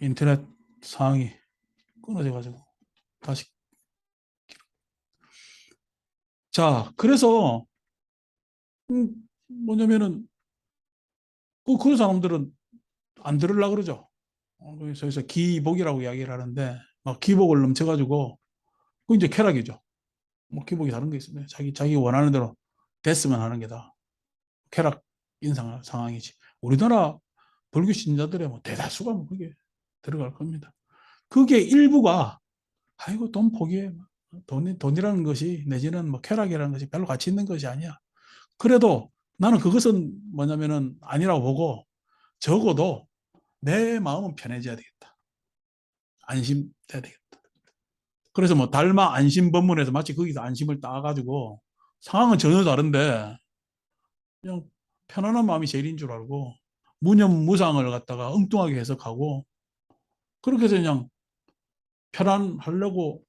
인터넷 상황이 끊어져 가지고 다시. 자, 그래서 뭐냐면은 그런 사람들은 안 들으려고 그러죠. 그래서 기복이라고 이야기를 하는데 막 기복을 넘쳐가지고 그 이제 쾌락이죠. 뭐 기복이 다른 게 있습니다. 자기 원하는 대로 됐으면 하는 게 다 쾌락 인상 상황이지. 우리나라 불교 신자들의 뭐 대다수가 뭐 그게 들어갈 겁니다. 그게 일부가 아이고 돈 포기해. 돈이라는 것이 내지는 뭐 쾌락이라는 것이 별로 가치 있는 것이 아니야. 그래도 나는 그것은 뭐냐면은 아니라고 보고 적어도 내 마음은 편해져야 되겠다. 안심돼야 되겠다. 그래서 뭐 달마 안심 법문에서 마치 거기서 안심을 따가지고 상황은 전혀 다른데 그냥 편안한 마음이 제일인 줄 알고 무념무상을 갖다가 엉뚱하게 해석하고 그렇게 해서 그냥 편안하려고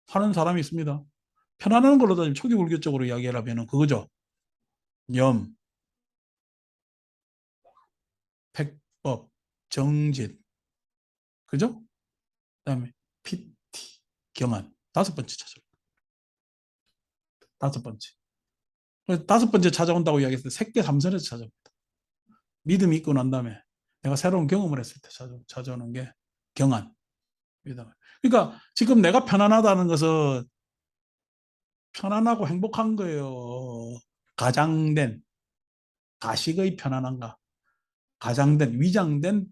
하는 사람이 있습니다. 편안한 걸로 따지면 초기 불교적으로 이야기하려면 그거죠. 염, 팩법, 정진, 그죠? 그다음에 피티, 겸한. 다섯 번째 찾아. 다섯 번째. 그래서 다섯 번째 찾아온다고 이야기했을 때 색계 삼선에서 찾아옵니다. 믿음이 있고 난 다음에 내가 새로운 경험을 했을 때 찾아오는 게 경안. 그러니까 지금 내가 편안하다는 것은 편안하고 행복한 거예요. 가장된, 가식의 편안한가. 가장된, 위장된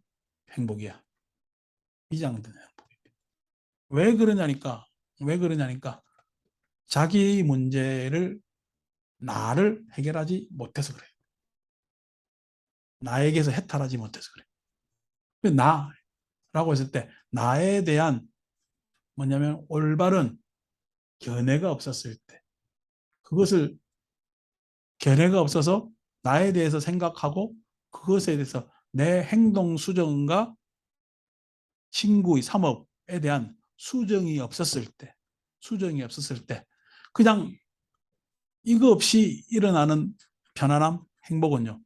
행복이야. 위장된 행복. 왜 그러냐니까, 자기 문제를, 나를 해결하지 못해서 그래. 나에게서 해탈하지 못해서 그래. 나라고 했을 때, 나에 대한 뭐냐면 올바른 견해가 없었을 때, 그것을 견해가 없어서 나에 대해서 생각하고 그것에 대해서 내 행동 수정과 신구의 삼업에 대한 수정이 없었을 때 그냥 이거 없이 일어나는 편안함, 행복은요.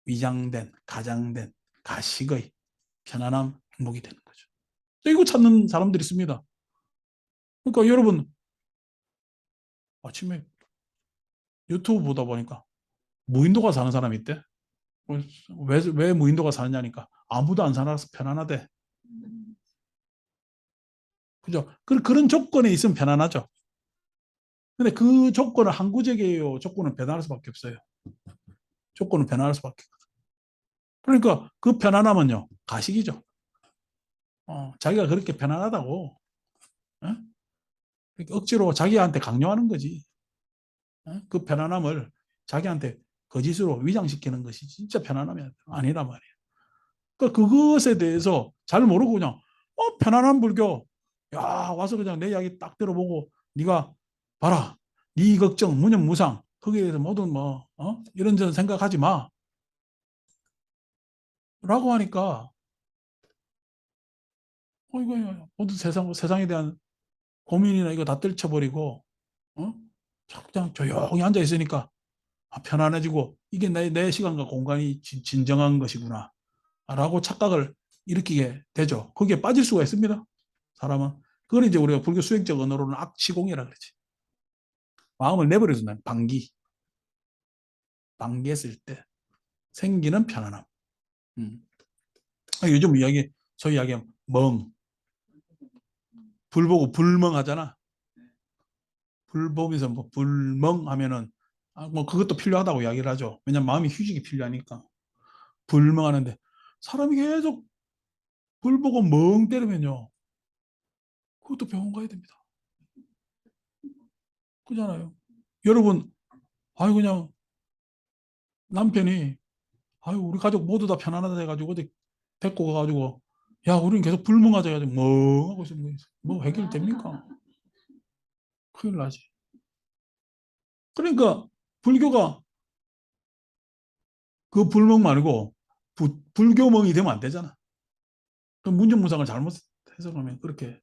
위장된, 가장된, 가식의 편안함, 행복이 되는 거죠. 이거 찾는 사람들이 있습니다. 그러니까 여러분 아침에 유튜브 보다 보니까 무인도가 사는 사람이 있대. 왜 무인도가 사느냐니까 아무도 안 살아서 편안하대. 그죠? 그런 조건에 있으면 편안하죠. 근데 그 조건은 항구적이에요. 조건은 변할 수밖에 없어요. 조건은 변할 수밖에 없어요. 그러니까 그 편안함은요, 가식이죠. 자기가 그렇게 편안하다고 어? 그러니까 억지로 자기한테 강요하는 거지. 그 편안함을 자기한테 거짓으로 위장시키는 것이 진짜 편안함이 아니란 말이에요. 그러니까 그것에 대해서 잘 모르고 그냥 편안한 불교. 야 와서 그냥 내 이야기 딱 들어보고 네가 봐라. 네 걱정 무념무상 거기에 대해서 모든 뭐 이런저런 생각하지 마. 라고 하니까 이거 모든 세상에 대한 고민이나 이거 다 떨쳐버리고 어? 그냥 조용히 앉아 있으니까 편안해지고 이게 내 시간과 공간이 진정한 것이구나 라고 착각을 일으키게 되죠. 거기에 빠질 수가 있습니다. 사람은. 그걸 이제 우리가 불교 수행적 언어로는 악치공이라 그러지. 마음을 내버려둔다는 방기했을 때 생기는 편안함. 음. 요즘 소위 이야기하면 불 보고 불멍하잖아. 불 보면서 뭐 불멍하면은 뭐 그것도 필요하다고 이야기를 하죠. 왜냐면 마음이 휴식이 필요하니까. 불멍하는데 사람이 계속 불 보고 멍 때리면요. 그것도 병원 가야 됩니다. 그잖아요. 여러분, 그냥 남편이 우리 가족 모두 다 편안하다 해가지고 어디 데리고 가가지고 야 우리는 계속 불멍하자 해가지고 멍하고 있으면 뭐 해결됩니까? 큰일 나지. 그러니까 불교가 그 불멍 말고 불교멍이 되면 안 되잖아. 그럼 문념무상을 잘못 해석하면 그렇게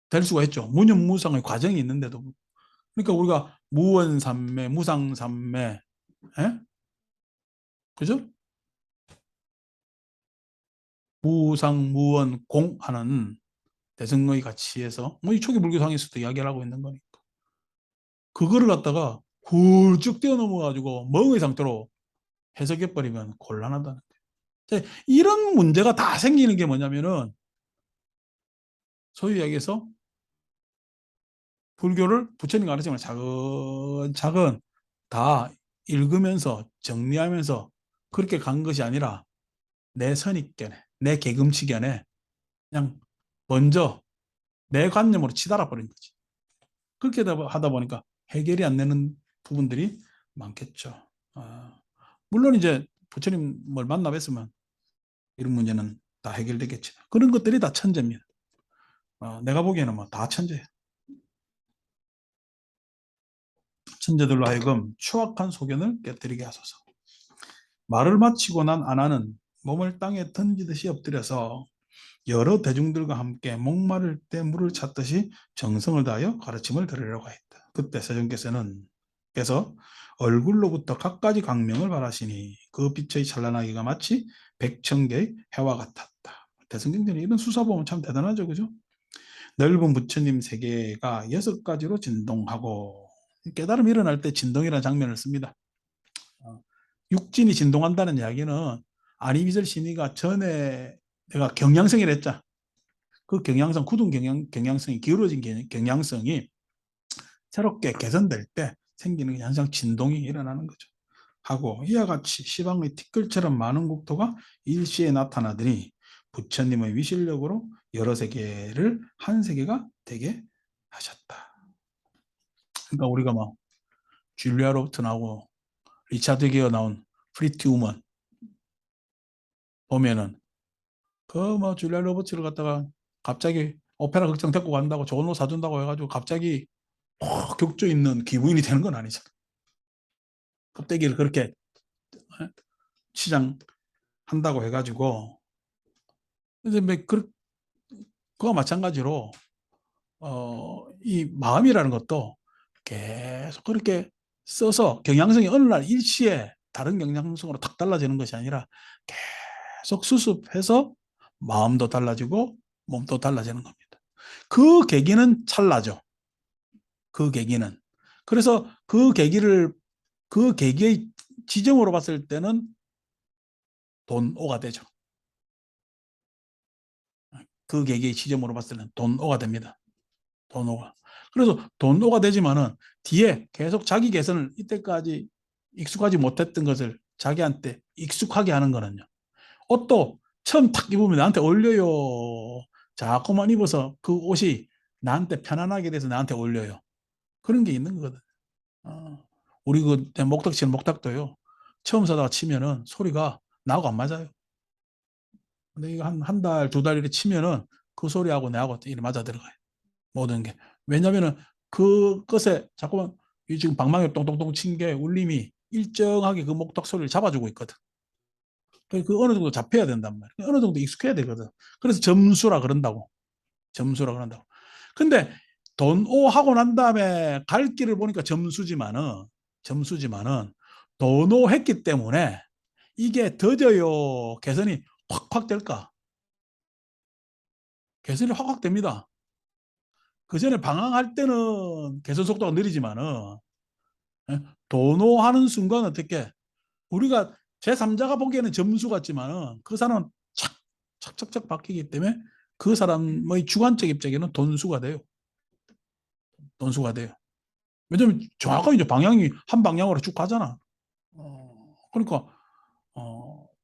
될 수가 있죠. 문념무상의 과정이 있는데도. 그러니까 우리가 무원삼매, 무상삼매, 에? 그죠? 무상, 무원, 공 하는 대승의 가치에서 뭐 이 초기 불교상에서도 이야기를 하고 있는 거니까 그거를 갖다가 훌쩍 뛰어넘어 가지고 멍의 상태로 해석해 버리면 곤란하다는 거예요. 이런 문제가 다 생기는 게 뭐냐면은 소위 이야기해서 불교를 부처님 가르침을 차근차근 다 읽으면서 정리하면서 그렇게 간 것이 아니라 내 선입견에 내 개금치견에 그냥 먼저 내 관념으로 치달아 버린 거지. 그렇게 하다 보니까 해결이 안 되는 부분들이 많겠죠. 물론 이제 부처님을 만나 뵀으면 이런 문제는 다 해결되겠지. 그런 것들이 다 천재입니다. 내가 보기에는 뭐 다 천재예요. 천재들로 하여금 추악한 소견을 깨뜨리게 하소서. 말을 마치고 난 아나는 몸을 땅에 던지듯이 엎드려서 여러 대중들과 함께 목마를 때 물을 찾듯이 정성을 다하여 가르침을 들으려고 했다. 그때 세존께서는 얼굴로부터 갖가지 광명을 발하시니 그 빛의 찬란하기가 마치 백천개의 해와 같았다. 대승경전에 이런 수사 보면 참 대단하죠, 그죠? 넓은 부처님 세계가 6가지로 진동하고 깨달음이 일어날 때 진동이라는 장면을 씁니다. 육진이 진동한다는 이야기는 아니미절 신이가 전에 내가 경향성이라 했자. 그 경향성, 굳은 경향성이 기울어진 경향성이 새롭게 개선될 때 생기는 현상 진동이 일어나는 거죠. 하고 이와 같이 시방의 티끌처럼 많은 국토가 일시에 나타나더니 부처님의 위실력으로 여러 세계를 한 세계가 되게 하셨다. 그러니까 우리가 막 줄리아 로버트 나오고 리차드 기어 나온 프리티 우먼 보면은 그 뭐 줄리아 로버츠를 갖다가 갑자기 오페라 극장 데리고 간다고 좋은 옷 사준다고 해가지고 갑자기 격조 있는 기부인이 되는 건 아니잖아. 껍데기를 그렇게 치장한다고 해가지고 이제 뭐 그와 마찬가지로 이 마음이라는 것도 계속 그렇게 써서 경향성이 어느 날 일시에 다른 경향성으로 탁 달라지는 것이 아니라 계속 수습해서 마음도 달라지고 몸도 달라지는 겁니다. 그 계기는 찰나죠. 그 계기는. 그래서 그 계기의 지점으로 봤을 때는 돈오가 되죠. 그 계기의 지점으로 봤을 때는 돈오가 됩니다. 돈오가. 그래서 돈오가 되지만은 뒤에 계속 자기 개선을 이때까지 익숙하지 못했던 것을 자기한테 익숙하게 하는 거는요. 옷도 처음 탁 입으면 나한테 어울려요. 자꾸만 입어서 그 옷이 나한테 편안하게 돼서 나한테 어울려요. 그런 게 있는 거거든. 우리 그 목탁 치는 목탁도요. 처음 사다가 치면은 소리가 나하고 안 맞아요. 근데 이거 한 달, 2달 이렇게 치면은 그 소리하고 내하고 이렇게 맞아 들어가요. 모든 게. 왜냐면은 그것에 자꾸만 이 지금 방망이 똥똥똥 친 게 울림이 일정하게 그 목탁 소리를 잡아주고 있거든. 그 어느 정도 잡혀야 된단 말이야. 어느 정도 익숙해야 되거든. 그래서 점수라 그런다고. 점수라 그런다고. 근데 돈 오 하고 난 다음에 갈 길을 보니까 점수지만은 돈 오 했기 때문에 이게 더뎌요. 개선이 확확 될까? 개선이 확확 됩니다. 그 전에 방황할 때는 개선 속도가 느리지만은 돈 오 하는 순간 어떻게 우리가 제3자가 보기에는 점수 같지만은 그 사람은 착착착 바뀌기 때문에 그 사람의 주관적 입장에는 돈수가 돼요. 돈수가 돼요. 왜냐면 정확하게 이제 방향이 한 방향으로 쭉 가잖아. 그러니까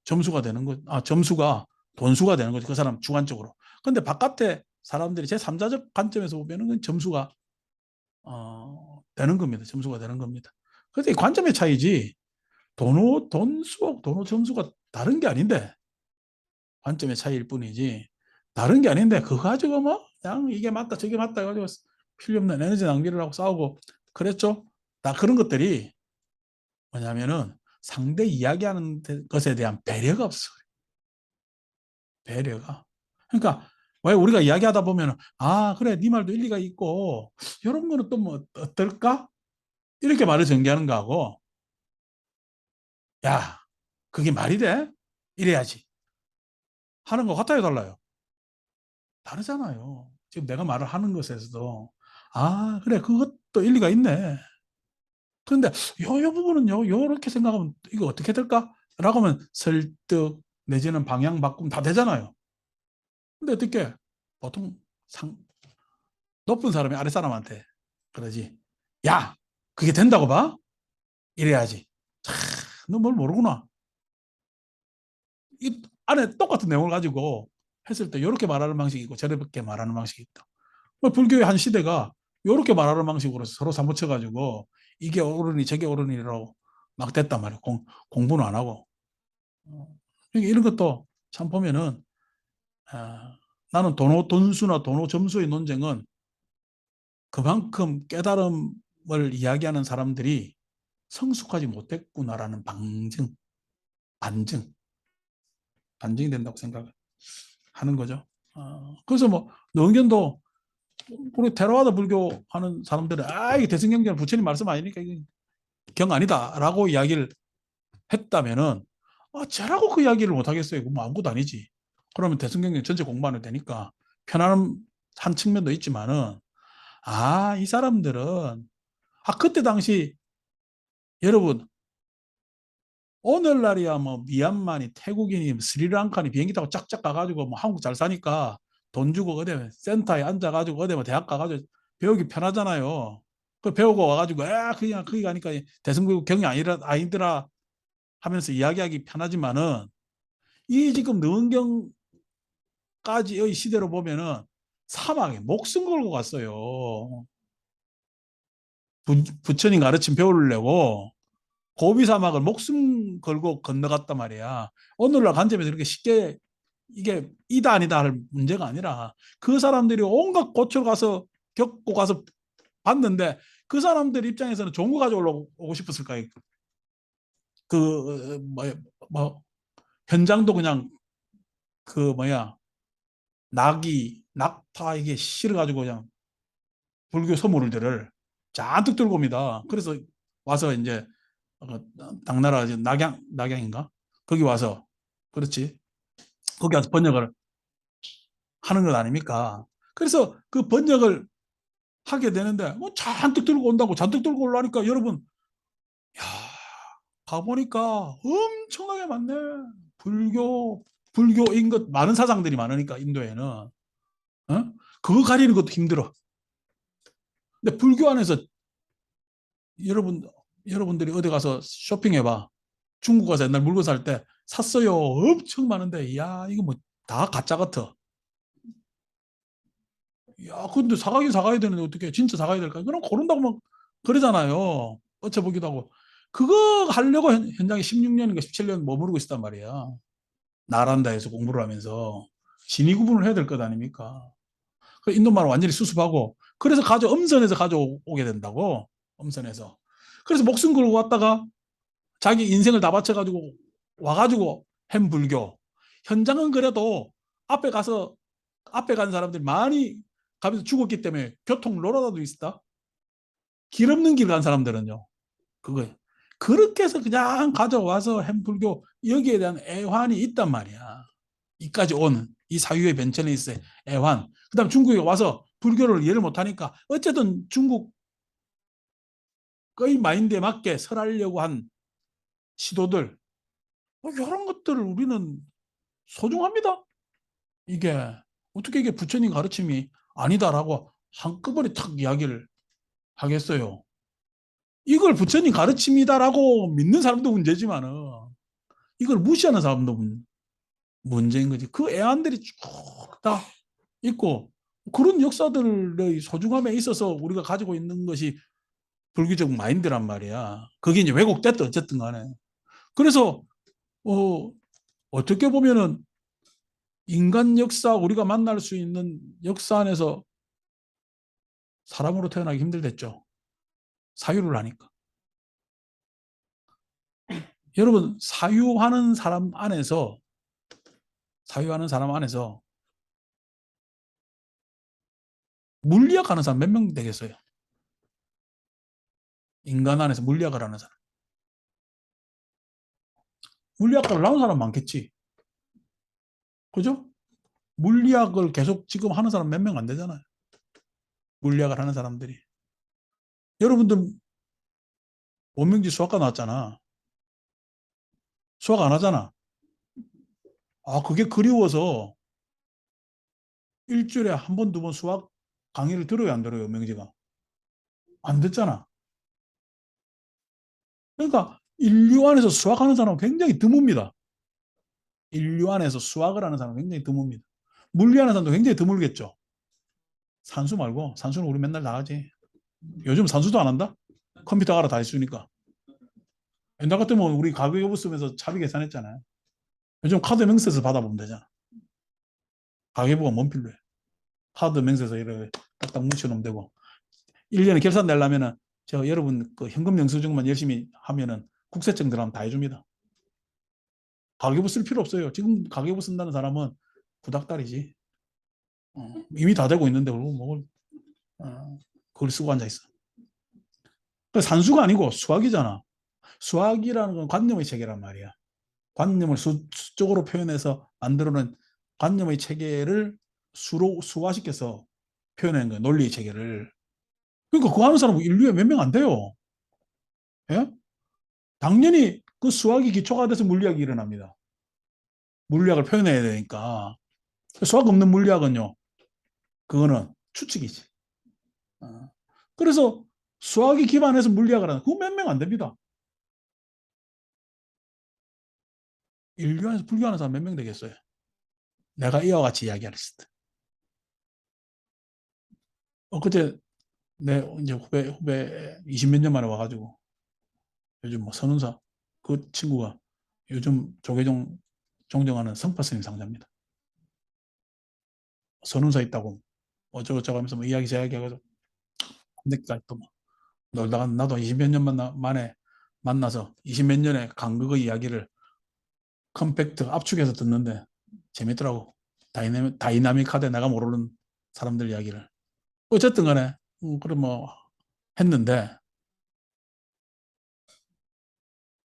점수가 되는 거, 점수가 돈수가 되는 거지. 그 사람 주관적으로. 근데 바깥에 사람들이 제3자적 관점에서 보면은 점수가 되는 겁니다. 점수가 되는 겁니다. 그래서 이 관점의 차이지 돈수, 점수가 다른 게 아닌데 관점의 차이일 뿐이지 다른 게 아닌데 그거 가지고 뭐 그냥 이게 맞다 저게 맞다 해가지고 필요 없는 에너지 낭비를 하고 싸우고 그랬죠. 다 그런 것들이 뭐냐면은 상대 이야기하는 것에 대한 배려가 없어. 배려가. 그러니까 왜 우리가 이야기하다 보면은 그래 네 말도 일리가 있고 이런 거는 또 뭐 어떨까? 이렇게 말을 전개하는 거하고 야 그게 말이 돼? 이래야지. 하는 거 같아요, 달라요? 다르잖아요. 지금 내가 말을 하는 것에서도 아, 그래, 그것도 일리가 있네. 그런데 요 부분은요, 요렇게 생각하면 이거 어떻게 될까? 라고 하면 설득 내지는 방향 바꾸면 다 되잖아요. 근데 어떻게 보통 상, 높은 사람이 아래 사람한테 그러지. 야, 그게 된다고 봐? 이래야지. 너 뭘 모르구나. 이 안에 똑같은 내용을 가지고 했을 때 이렇게 말하는 방식이 있고 저렇게 말하는 방식이 있다. 뭐 불교의 한 시대가 이렇게 말하는 방식으로 서로 사무쳐가지고 이게 옳으니 저게 옳으니라고 막 됐단 말이에요. 공부는 안 하고. 그러니까 이런 것도 참 보면은 아, 나는 돈수나 도노 점수의 논쟁은 그만큼 깨달음을 이야기하는 사람들이 성숙하지 못했구나라는 반증, 반증이 된다고 생각하는 거죠. 그래서 뭐 노은견도 우리 테라와다 불교 하는 사람들은 이게 대승경전 부처님 말씀 아니니까 이게 경 아니다라고 이야기를 했다면은 저라고 그 이야기를 못 하겠어요. 뭐 아무것도 아니지. 그러면 대승경전 전체 공부하면 되니까 편안한 한 측면도 있지만은 이 사람들은 그때 당시 여러분 오늘날이야 뭐 미얀마니 태국인이 스리랑카니 비행기 타고 짝짝 가가지고 뭐 한국 잘 사니까 돈 주고 어디 센터에 앉아가지고 어디 뭐 대학 가가지고 배우기 편하잖아요. 그 배우고 와가지고 그냥 거기 가니까 대승부 경이 아니더라 하면서 이야기하기 편하지만은 이 지금 능경까지의 시대로 보면은 사막에 목숨 걸고 갔어요. 부처님 가르침 배우려고 고비 사막을 목숨 걸고 건너갔단 말이야. 오늘날 관점에서 이렇게 쉽게 이게 이다 아니다 할 문제가 아니라 그 사람들이 온갖 고초를 가서 겪고 가서 봤는데 그 사람들 입장에서는 좋은 거 가져오고 싶었을까요? 그 뭐 현장도 그냥 그 낙타 이게 실어가지고 그냥 불교 소물들을 잔뜩 들고 옵니다. 그래서 와서 이제 당나라 낙양인가 거기 와서 그렇지 거기 와서 번역을 하는 것 아닙니까? 그래서 그 번역을 하게 되는데 뭐 잔뜩 들고 온다고 잔뜩 들고 올라니까 여러분 야 가보니까 엄청나게 많네. 불교인 것 많은 사상들이 많으니까 인도에는 그거 가리는 것도 힘들어. 근데 불교 안에서 여러분 여러분들이 어디 가서 쇼핑해봐. 중국 가서 옛날 물건 살 때 샀어요. 엄청 많은데 야 이거 뭐 다 가짜 같아. 야 근데 사가야 되는데 어떻게 진짜 사가야 될까? 그럼 고른다고 막 그러잖아요. 어쩌보기도 하고. 그거 하려고 현장에 16년인가 17년 머무르고 있었단 말이야. 나란다에서 공부를 하면서 진위 구분을 해야 될 것 아닙니까? 그 인도말을 완전히 수습하고 그래서 음선에서 가져오게 된다고. 음선에서. 그래서 목숨 걸고 왔다가 자기 인생을 다 바쳐가지고 와가지고 햄불교. 현장은 그래도 앞에 가서 앞에 간 사람들이 많이 가면서 죽었기 때문에 교통 로라도 있었다. 길 없는 길 간 사람들은요. 그거 그렇게 해서 그냥 가져와서 햄불교 여기에 대한 애환이 있단 말이야. 이까지 온 이 사유의 변천에 있어 애환. 그다음 중국에 와서 불교를 이해를 못하니까 어쨌든 중국의 마인드에 맞게 설하려고 한 시도들 이런 것들을 우리는 소중합니다. 이게 어떻게 이게 부처님 가르침이 아니다라고 한꺼번에 탁 이야기를 하겠어요. 이걸 부처님 가르침이다라고 믿는 사람도 문제지만은 이걸 무시하는 사람도 문제인 거지. 그 애안들이 쭉 다 있고 그런 역사들의 소중함에 있어서 우리가 가지고 있는 것이 불교적 마인드란 말이야. 그게 이제 왜곡됐든 어쨌든 간에. 그래서 어, 어떻게 보면은 인간 역사 우리가 만날 수 있는 역사 안에서 사람으로 태어나기 힘들댔죠. 사유를 하니까. 여러분 사유하는 사람 안에서 물리학 하는 사람 몇 명 되겠어요? 인간 안에서 물리학을 하는 사람. 물리학과를 나온 사람 많겠지. 그죠? 물리학을 계속 지금 하는 사람 몇 명 안 되잖아요. 물리학을 하는 사람들이. 여러분들 원명지 수학과 나왔잖아. 수학 안 하잖아. 아, 그게 그리워서 일주일에 한 번, 두 번 수학 강의를 들어요, 안 들어요, 명지가? 안 듣잖아. 그러니까 인류 안에서 수학하는 사람은 굉장히 드뭅니다. 인류 안에서 수학을 하는 사람은 굉장히 드뭅니다. 물리하는 사람도 굉장히 드물겠죠. 산수 말고, 산수는 우리 맨날 나가지. 요즘 산수도 안 한다? 컴퓨터가 알아 다 해주니까. 옛날 같으면 우리 가계부 쓰면서 차비 계산했잖아요. 요즘 카드 명세서 받아보면 되잖아. 가계부가 뭔 필요해. 카드 명세서 이렇게 딱딱 뭉쳐놓으면 되고. 1년에 결산 내려면은 저 여러분 그 현금 영수증만 열심히 하면은 국세청 들어가면 다 해줍니다. 가계부 쓸 필요 없어요. 지금 가계부 쓴다는 사람은 구닥다리지. 이미 다 되고 있는데 그걸 뭐 그걸 쓰고 앉아 있어. 산수가 아니고 수학이잖아. 수학이라는 건 관념의 체계란 말이야. 관념을 수적으로 표현해서 만들어낸 관념의 체계를 수화시켜서 표현한 거예요. 논리의 체계를. 그러니까 그거 하는 사람은 인류에 몇 명 안 돼요. 예? 당연히 그 수학이 기초가 돼서 물리학이 일어납니다. 물리학을 표현해야 되니까. 수학 없는 물리학은요, 그거는 추측이지. 어. 그래서 수학이 기반해서 물리학을 하는, 그거 몇 명 안 됩니다. 인류 안에서 불교하는 사람 몇 명 되겠어요? 내가 이와 같이 이야기했을 때. 그때 내 이제 후배 20몇 년 만에 와가지고 요즘 뭐 선운사 그 친구가 요즘 조계종 종정하는 성파 스님 상자입니다. 선운사 있다고 어쩌고저쩌고 하면서 뭐 이야기 저 이야기 해가지고 내까지 또 뭐 놀다가 나도 20몇 년 만에 만나서 20몇 년의 간극의 이야기를 컴팩트 압축해서 듣는데 재밌더라고. 다이나믹하대 내가 모르는 사람들 이야기를. 어쨌든 간에 그럼 뭐 했는데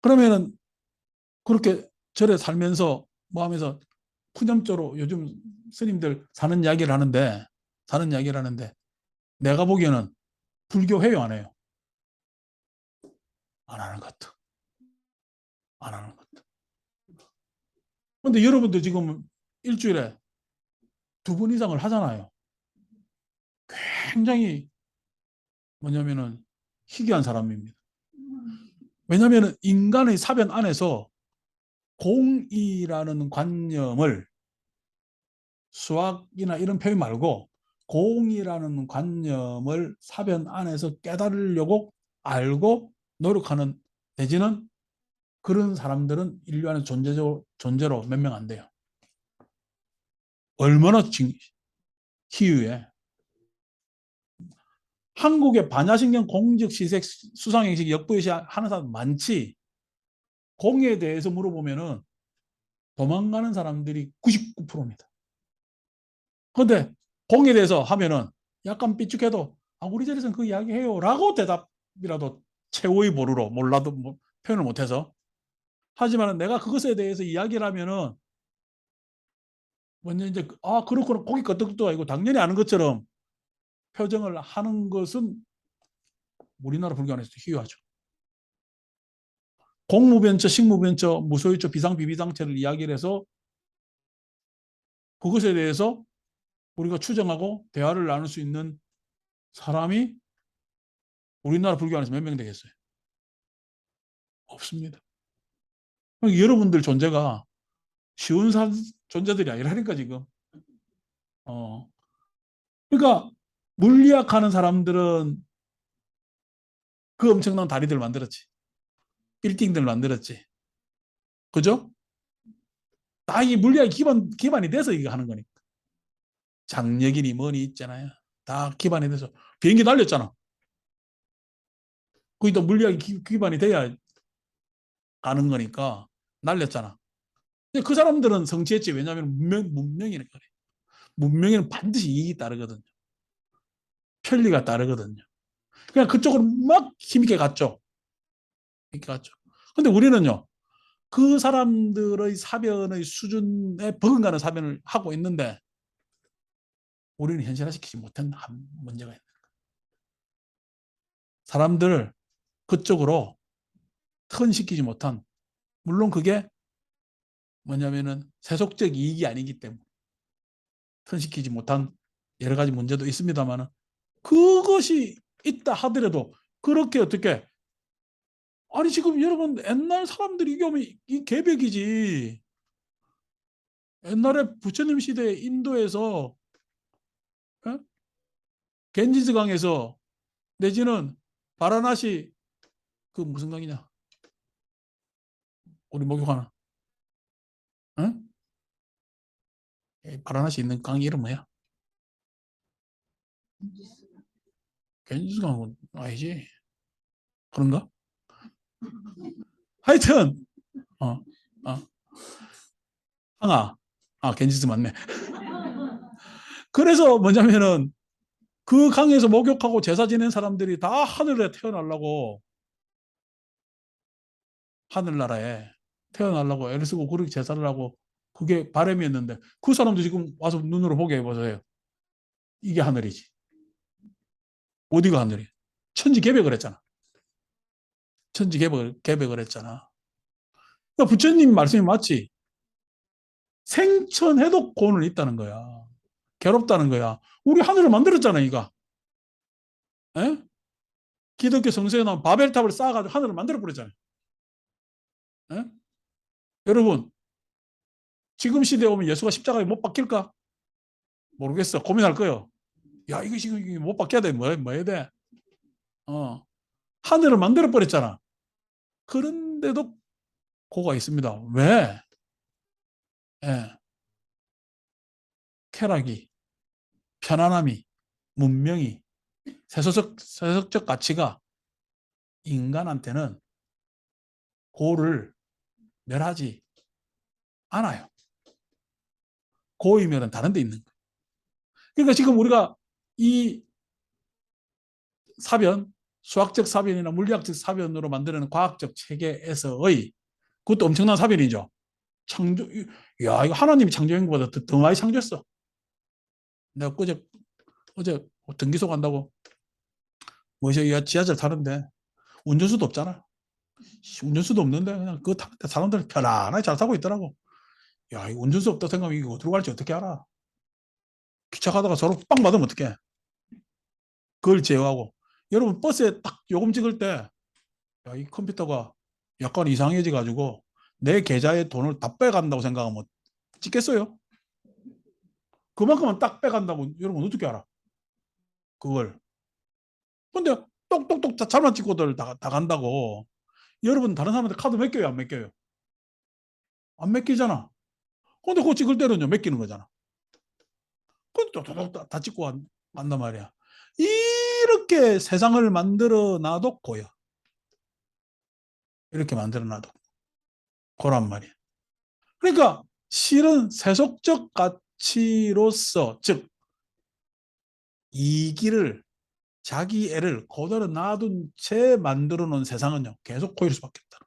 그러면은 그렇게 절에 살면서 뭐 하면서 푸념조로 요즘 스님들 사는 이야기를 하는데 내가 보기에는 불교 회요 안 해요. 안 하는 것 같아. 안 하는 것 같아. 근데 여러분들 지금 일주일에 두 번 이상을 하잖아요. 굉장히 뭐냐면은 희귀한 사람입니다. 왜냐하면 인간의 사변 안에서 공이라는 관념을 수학이나 이런 표현 말고 공이라는 관념을 사변 안에서 깨달으려고 알고 노력하는 내지는 그런 사람들은 인류 안에 존재로 몇 명 안 돼요. 얼마나 희유해. 한국의 반야신경 공적 시색 수상행식 역부의시 하는 사람 많지. 공에 대해서 물어보면은 도망가는 사람들이 99%입니다. 그런데 공에 대해서 하면은 약간 삐죽해도 우리 절에서는 그 이야기 해요 라고 대답이라도 최후의 보루로 몰라도 뭐 표현을 못해서 하지만 내가 그것에 대해서 이야기를 하면은 먼저 이제 그렇구나 고기 끄덕도 아니고 당연히 아는 것처럼 표정을 하는 것은 우리나라 불교 안에서도 희귀하죠. 공무변처, 식무변처, 무소유처, 비상, 비비상처를 이야기를 해서 그것에 대해서 우리가 추정하고 대화를 나눌 수 있는 사람이 우리나라 불교 안에서 몇 명 되겠어요? 없습니다. 여러분들 존재가 쉬운 존재들이 아니라니까 지금. 어. 그러니까 물리학 하는 사람들은 그 엄청난 다리들 만들었지. 빌딩들 만들었지. 그죠? 다 이 물리학이 기반이 돼서 이거 하는 거니까. 장력이니 뭐니 있잖아요. 다 기반이 돼서. 비행기 날렸잖아. 거기다 물리학이 기반이 돼야 가는 거니까 날렸잖아. 근데 그 사람들은 성취했지. 왜냐하면 문명이니까. 문명에는 반드시 이익이 따르거든요. 편리가 따르거든요. 그냥 그쪽으로 막 힘있게 갔죠. 힘있게 갔죠. 근데 우리는요. 그 사람들의 사변의 수준에 버금가는 사변을 하고 있는데 우리는 현실화시키지 못한 문제가 있는 거예요. 사람들을 그쪽으로 턴시키지 못한, 물론 그게 뭐냐면은 세속적 이익이 아니기 때문에 턴시키지 못한 여러 가지 문제도 있습니다만은, 그것이 있다 하더라도 그렇게 어떻게, 아니 지금 여러분 옛날 사람들이 이게 오면 이 개벽이지. 옛날에 부처님 시대에 인도에서 어? 겐지스강에서 내지는 바라나시, 그 무슨 강이냐, 우리 목욕하는 어? 바라나시 있는 강 이름 뭐야? 겐지스강은 아니지, 그런가? 하여튼 어, 어, 항아, 아 겐지스 맞네. 그래서 뭐냐면은 그 강에서 목욕하고 제사 지낸 사람들이 다 하늘에 태어나려고, 하늘나라에 태어나려고 애를 쓰고 그렇게 제사를 하고 그게 바람이었는데, 그 사람도 지금 와서 눈으로 보게 해보세요. 이게 하늘이지. 어디가 하늘이? 천지개벽을 했잖아. 천지개벽을 했잖아. 그러니까 부처님 말씀이 맞지. 생천해도 고는 있다는 거야. 괴롭다는 거야. 우리 하늘을 만들었잖아, 이가. 에? 기독교 성서에 나온 바벨탑을 쌓아가지고 하늘을 만들어버렸잖아요. 에? 여러분, 지금 시대에 오면 예수가 십자가에 못 박힐까? 모르겠어. 고민할 거요. 야, 이거 지금 못 박혀야 돼. 뭐 해야 돼? 어. 하늘을 만들어버렸잖아. 그런데도 고가 있습니다. 왜? 예. 쾌락이, 편안함이, 문명이, 세속적 가치가 인간한테는 고를 멸하지 않아요. 고의 멸은 다른 데 있는 거예요. 그러니까 지금 우리가 이 사변, 수학적 사변이나 물리학적 사변으로 만드는 과학적 체계에서의, 그것도 엄청난 사변이죠. 창조, 야, 이거 하나님이 창조한 것보다 더 많이 창조했어. 내가 어제 등기소 간다고, 뭐지, 지하철 타는데 운전수도 없잖아. 운전수도 없는데 그냥 그거 타는데 사람들 편안하게 잘 타고 있더라고. 야, 이 운전수 없다 생각하면 이거 어디로 갈지 어떻게 알아? 기차 가다가 서로 빵 맞으면 어떡해? 그걸 제어하고. 여러분 버스에 딱 요금 찍을 때, 야, 이 컴퓨터가 약간 이상해져 가지고 내 계좌에 돈을 다 빼간다고 생각하면 찍겠어요? 그만큼은 딱 빼간다고 여러분 어떻게 알아? 그걸. 근데 똑똑똑 잘만 찍고들 다 간다고. 여러분 다른 사람한테 카드 맡겨요, 안 맡겨요? 안 맡기잖아. 근데 그거 찍을 때는요, 맡기는 거잖아. 근데 또다 찍고 간단 말이야. 이렇게 세상을 만들어 놔도 고요. 이렇게 만들어 놔도 고란 말이야. 그러니까 실은 세속적 가치로서, 즉 이기를, 자기 애를 그대로 놔둔 채 만들어 놓은 세상은요, 계속 고일 수밖에 없다.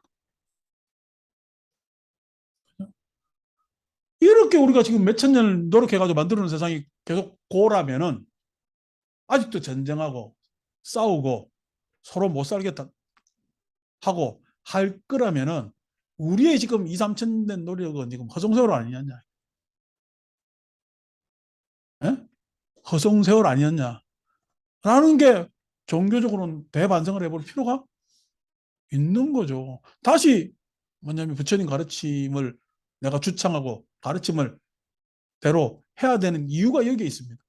이렇게 우리가 지금 몇천 년을 노력해가지고 만들어 놓은 세상이 계속 고라면은, 아직도 전쟁하고 싸우고 서로 못 살겠다 하고 할 거라면은, 우리의 지금 2, 3천 년 노력은 지금 허송세월 아니었냐? 에? 허송세월 아니었냐? 라는 게 종교적으로는 대반성을 해볼 필요가 있는 거죠. 다시 뭐냐면 부처님 가르침을 내가 주창하고 가르침을 대로 해야 되는 이유가 여기에 있습니다.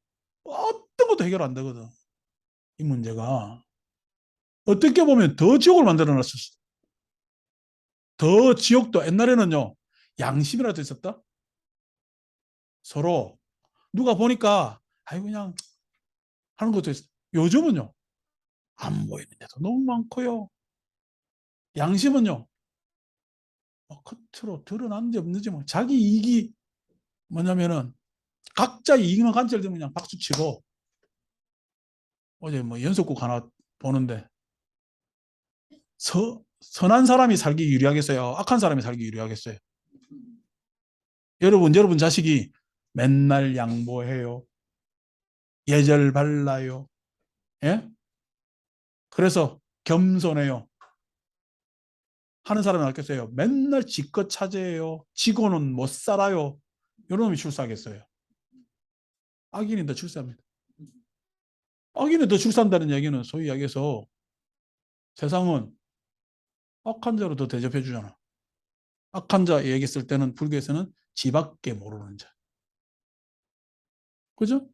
어떤 것도 해결 안 되거든. 이 문제가. 어떻게 보면 더 지옥을 만들어 놨었어. 더 지옥도, 옛날에는요, 양심이라도 있었다? 서로 누가 보니까 아이고 그냥 하는 것도 있어. 요즘은요, 안 보이는 데도 너무 많고요. 양심은요, 겉으로 드러난지 없는지 뭐 자기 이익이 뭐냐면은 각자 이익만 관철되면 그냥 박수치고. 어제 뭐 연속극 하나 보는데 선한 사람이 살기 유리하겠어요? 악한 사람이 살기 유리하겠어요? 여러분 자식이 맨날 양보해요. 예절 발라요. 예? 그래서 겸손해요. 하는 사람이 낫겠어요? 맨날 지껏 차지해요. 지고는 못 살아요. 이런 놈이 출세하겠어요? 악인이 더 출세합니다. 악인이 더 출세한다는 얘기는 소위 이야기해서 세상은 악한 자로 더 대접해 주잖아. 악한 자 얘기했을 때는 불교에서는 지밖에 모르는 자. 그죠?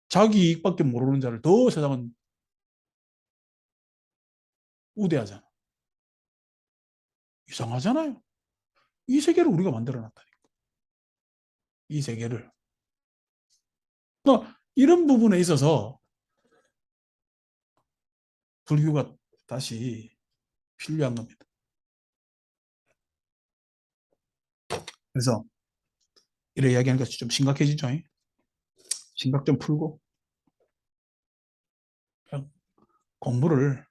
자기 이익밖에 모르는 자를 더 세상은 우대하잖아. 이상하잖아요. 이 세계를 우리가 만들어 놨다니까. 이 세계를. 그러니까 이런 부분에 있어서 불교가 다시 필요한 겁니다. 그래서 이래 이야기하니까 좀 심각해지죠. 심각 좀 풀고 그냥 공부를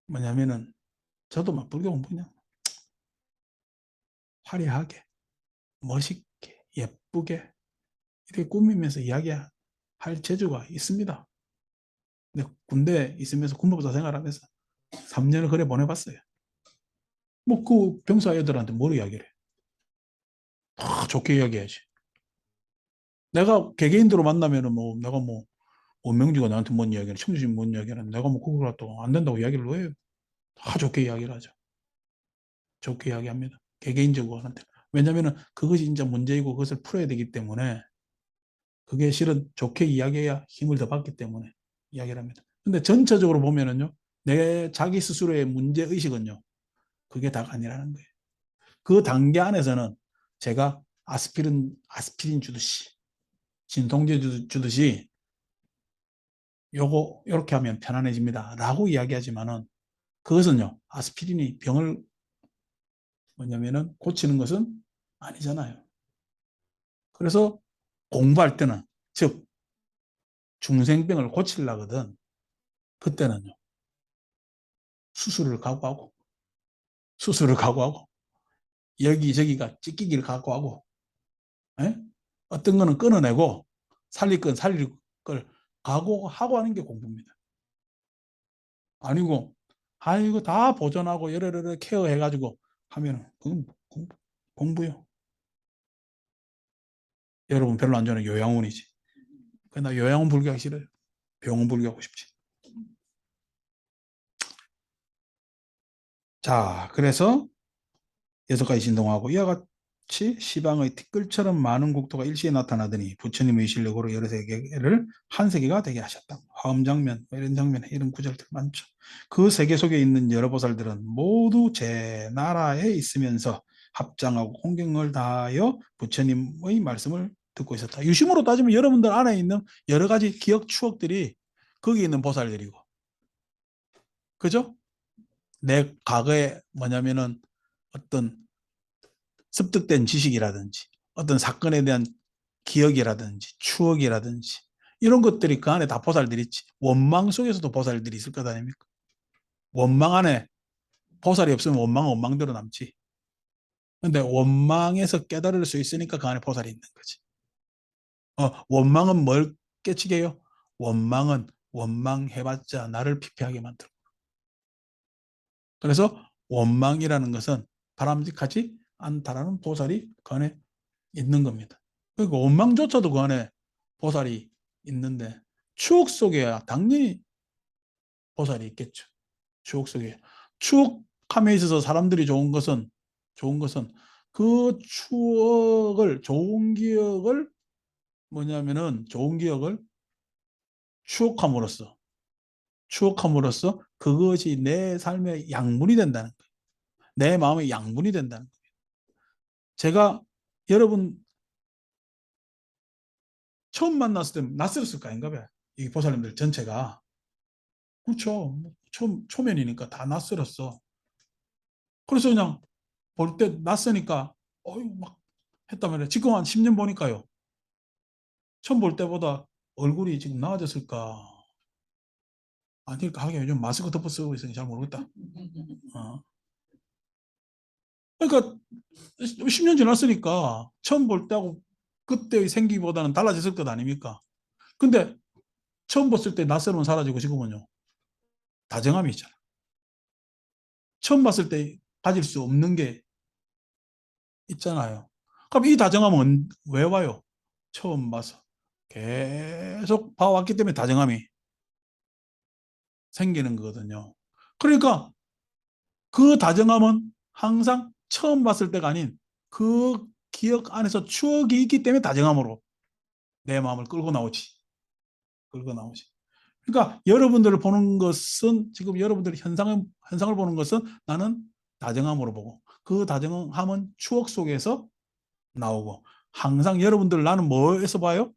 뭐냐면은 저도 막 불교 공부 그냥 화려하게 멋있게 예쁘게 이렇게 꾸미면서 이야기할 재주가 있습니다. 근데 군대 있으면서 군법사 생활하면서 3년을 그래 보내봤어요. 뭐 그 병사 애들한테 뭘 이야기를 해? 다 좋게 이야기해야지. 내가 개개인으로 만나면은 뭐 내가 뭐 원명주가 나한테 뭔 이야기를 청주신 뭔 이야기를 내가 뭐 그걸 또 안 된다고 이야기를 왜 해요? 다 좋게 이야기를 하죠. 좋게 이야기합니다. 개개인적으로 한테. 왜냐면은 그것이 진짜 문제이고 그것을 풀어야 되기 때문에 그게 실은 좋게 이야기해야 힘을 더 받기 때문에 이야기를 합니다. 근데 전체적으로 보면은요, 내 자기 스스로의 문제 의식은요, 그게 다가 아니라는 거예요. 그 단계 안에서는 제가 아스피린 주듯이, 진통제 주듯이 요거, 요렇게 하면 편안해집니다. 라고 이야기하지만은 그것은요, 아스피린이 병을 뭐냐면은 고치는 것은 아니잖아요. 그래서 공부할 때는, 즉, 중생병을 고치려거든. 그때는요, 수술을 각오하고, 수술을 각오하고, 여기저기가 찢기기를 각오하고, 에? 어떤 거는 끊어내고, 살릴 건 살릴 걸 각오하고 하는 게 공부입니다. 아니고, 이거 다 보존하고, 여러저러 케어해가지고 하면, 그건 공부요. 여러분 별로 안 좋아하는 요양원이지. 나 요양원 불교하기 싫어요. 병원 불교하고 싶지. 자, 그래서 6가지 신동하고 이와 같이 시방의 티끌처럼 많은 국토가 일시에 나타나더니 부처님의 실력으로 여러 세계를 한 세계가 되게 하셨다. 화엄 장면, 이런 장면, 이런 구절들 많죠. 그 세계 속에 있는 여러 보살들은 모두 제 나라에 있으면서 합장하고 공경을 다하여 부처님의 말씀을 듣고 있었다. 유심으로 따지면 여러분들 안에 있는 여러 가지 기억, 추억들이 거기 있는 보살들이고, 그죠? 내 과거에 뭐냐면은 어떤 습득된 지식이라든지 어떤 사건에 대한 기억이라든지 추억이라든지 이런 것들이 그 안에 다 보살들이 있지. 원망 속에서도 보살들이 있을 것 아닙니까? 원망 안에 보살이 없으면 원망은 원망대로 남지. 근데 원망에서 깨달을 수 있으니까 그 안에 보살이 있는 거지. 원망은 뭘 깨치게 해요? 원망은 원망해봤자 나를 피폐하게 만들어. 그래서 원망이라는 것은 바람직하지 않다라는 보살이 그 안에 있는 겁니다. 그러니까 원망조차도 그 안에 보살이 있는데 추억 속에 당연히 보살이 있겠죠. 추억 속에. 추억함에 있어서 사람들이 좋은 것은 그 추억을 좋은 기억을 추억함으로써 그것이 내 삶의 양분이 된다는 거예요. 내 마음의 양분이 된다는 거예요. 제가 여러분 처음 만났을 때 낯설었을 거 아닌가 봐요. 이 보살님들 전체가. 그렇죠. 뭐 초면이니까 다 낯설었어. 그래서 그냥 볼 때 낯서니까 어휴 막 했단 말이에요. 지금 한 10년 보니까요. 처음 볼 때보다 얼굴이 지금 나아졌을까? 아니, 하긴 요즘 마스크 덮어 쓰고 있으니 잘 모르겠다. 어. 그러니까 10년 지났으니까 처음 볼 때하고 그때의 생기보다는 달라졌을 것 아닙니까? 근데 처음 봤을 때 낯설음은 사라지고 지금은요. 다정함이 있잖아. 처음 봤을 때 가질 수 없는 게 있잖아요. 그럼 이 다정함은 왜 와요? 처음 봐서. 계속 봐왔기 때문에 다정함이 생기는 거거든요. 그러니까 그 다정함은 항상 처음 봤을 때가 아닌 그 기억 안에서 추억이 있기 때문에 다정함으로 내 마음을 끌고 나오지. 끌고 나오지. 그러니까 여러분들을 보는 것은 지금 여러분들이 현상을 보는 것은 나는 다정함으로 보고 그 다정함은 추억 속에서 나오고 항상 여러분들 나는 뭐에서 봐요?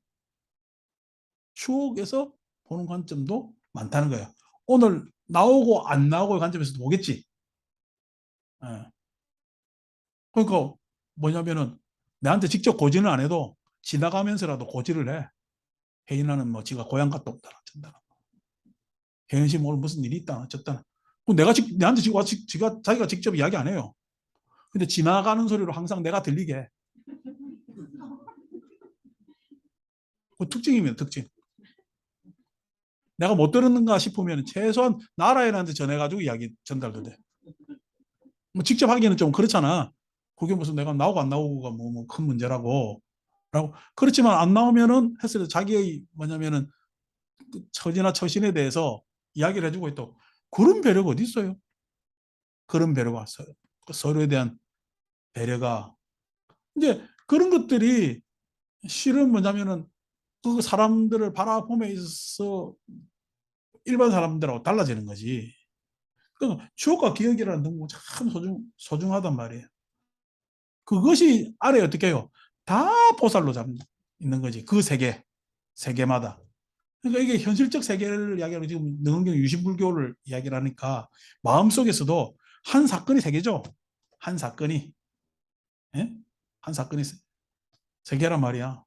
추억에서 보는 관점도 많다는 거예요. 오늘 나오고 안 나오고의 관점에서도 보겠지. 예. 그러니까 뭐냐면은 내한테 직접 고지는 안 해도 지나가면서라도 고지를 해. 혜인아는 뭐 지가 고향 갔다 온다 어쩐다. 혜인 씨 오늘 무슨 일이 있다 어쨌다. 내한테 지금 와서 자기가 직접 이야기 안 해요. 근데 지나가는 소리로 항상 내가 들리게 해. 그 특징입니다, 특징. 내가 못 들었는가 싶으면 최소한 나라인한테 전해가지고 이야기 전달도 돼. 뭐 직접 하기에는 좀 그렇잖아. 그게 무슨 내가 나오고 안 나오고가 뭐 큰 문제라고. 라고. 그렇지만 안 나오면은 했을 때 자기의 뭐냐면은 그 처지나 처신에 대해서 이야기를 해주고 있고 그런 배려가 어디 있어요? 그런 배려가 서로에 대한 배려가 이제 그런 것들이 실은 뭐냐면은 그 사람들을 바라봄에 있어서 일반 사람들하고 달라지는 거지. 그러니까 추억과 기억이라는 동무 참 소중하단 말이에요. 그것이 아래 어떻게 해요? 다 보살로 잡는 있는 거지. 그 세계마다. 그러니까 이게 현실적 세계를 이야기하고 지금 능은경 유신불교를 이야기를 하니까 마음속에서도 한 사건이 세계죠. 한 사건이. 예? 한 사건이 세계란 말이야.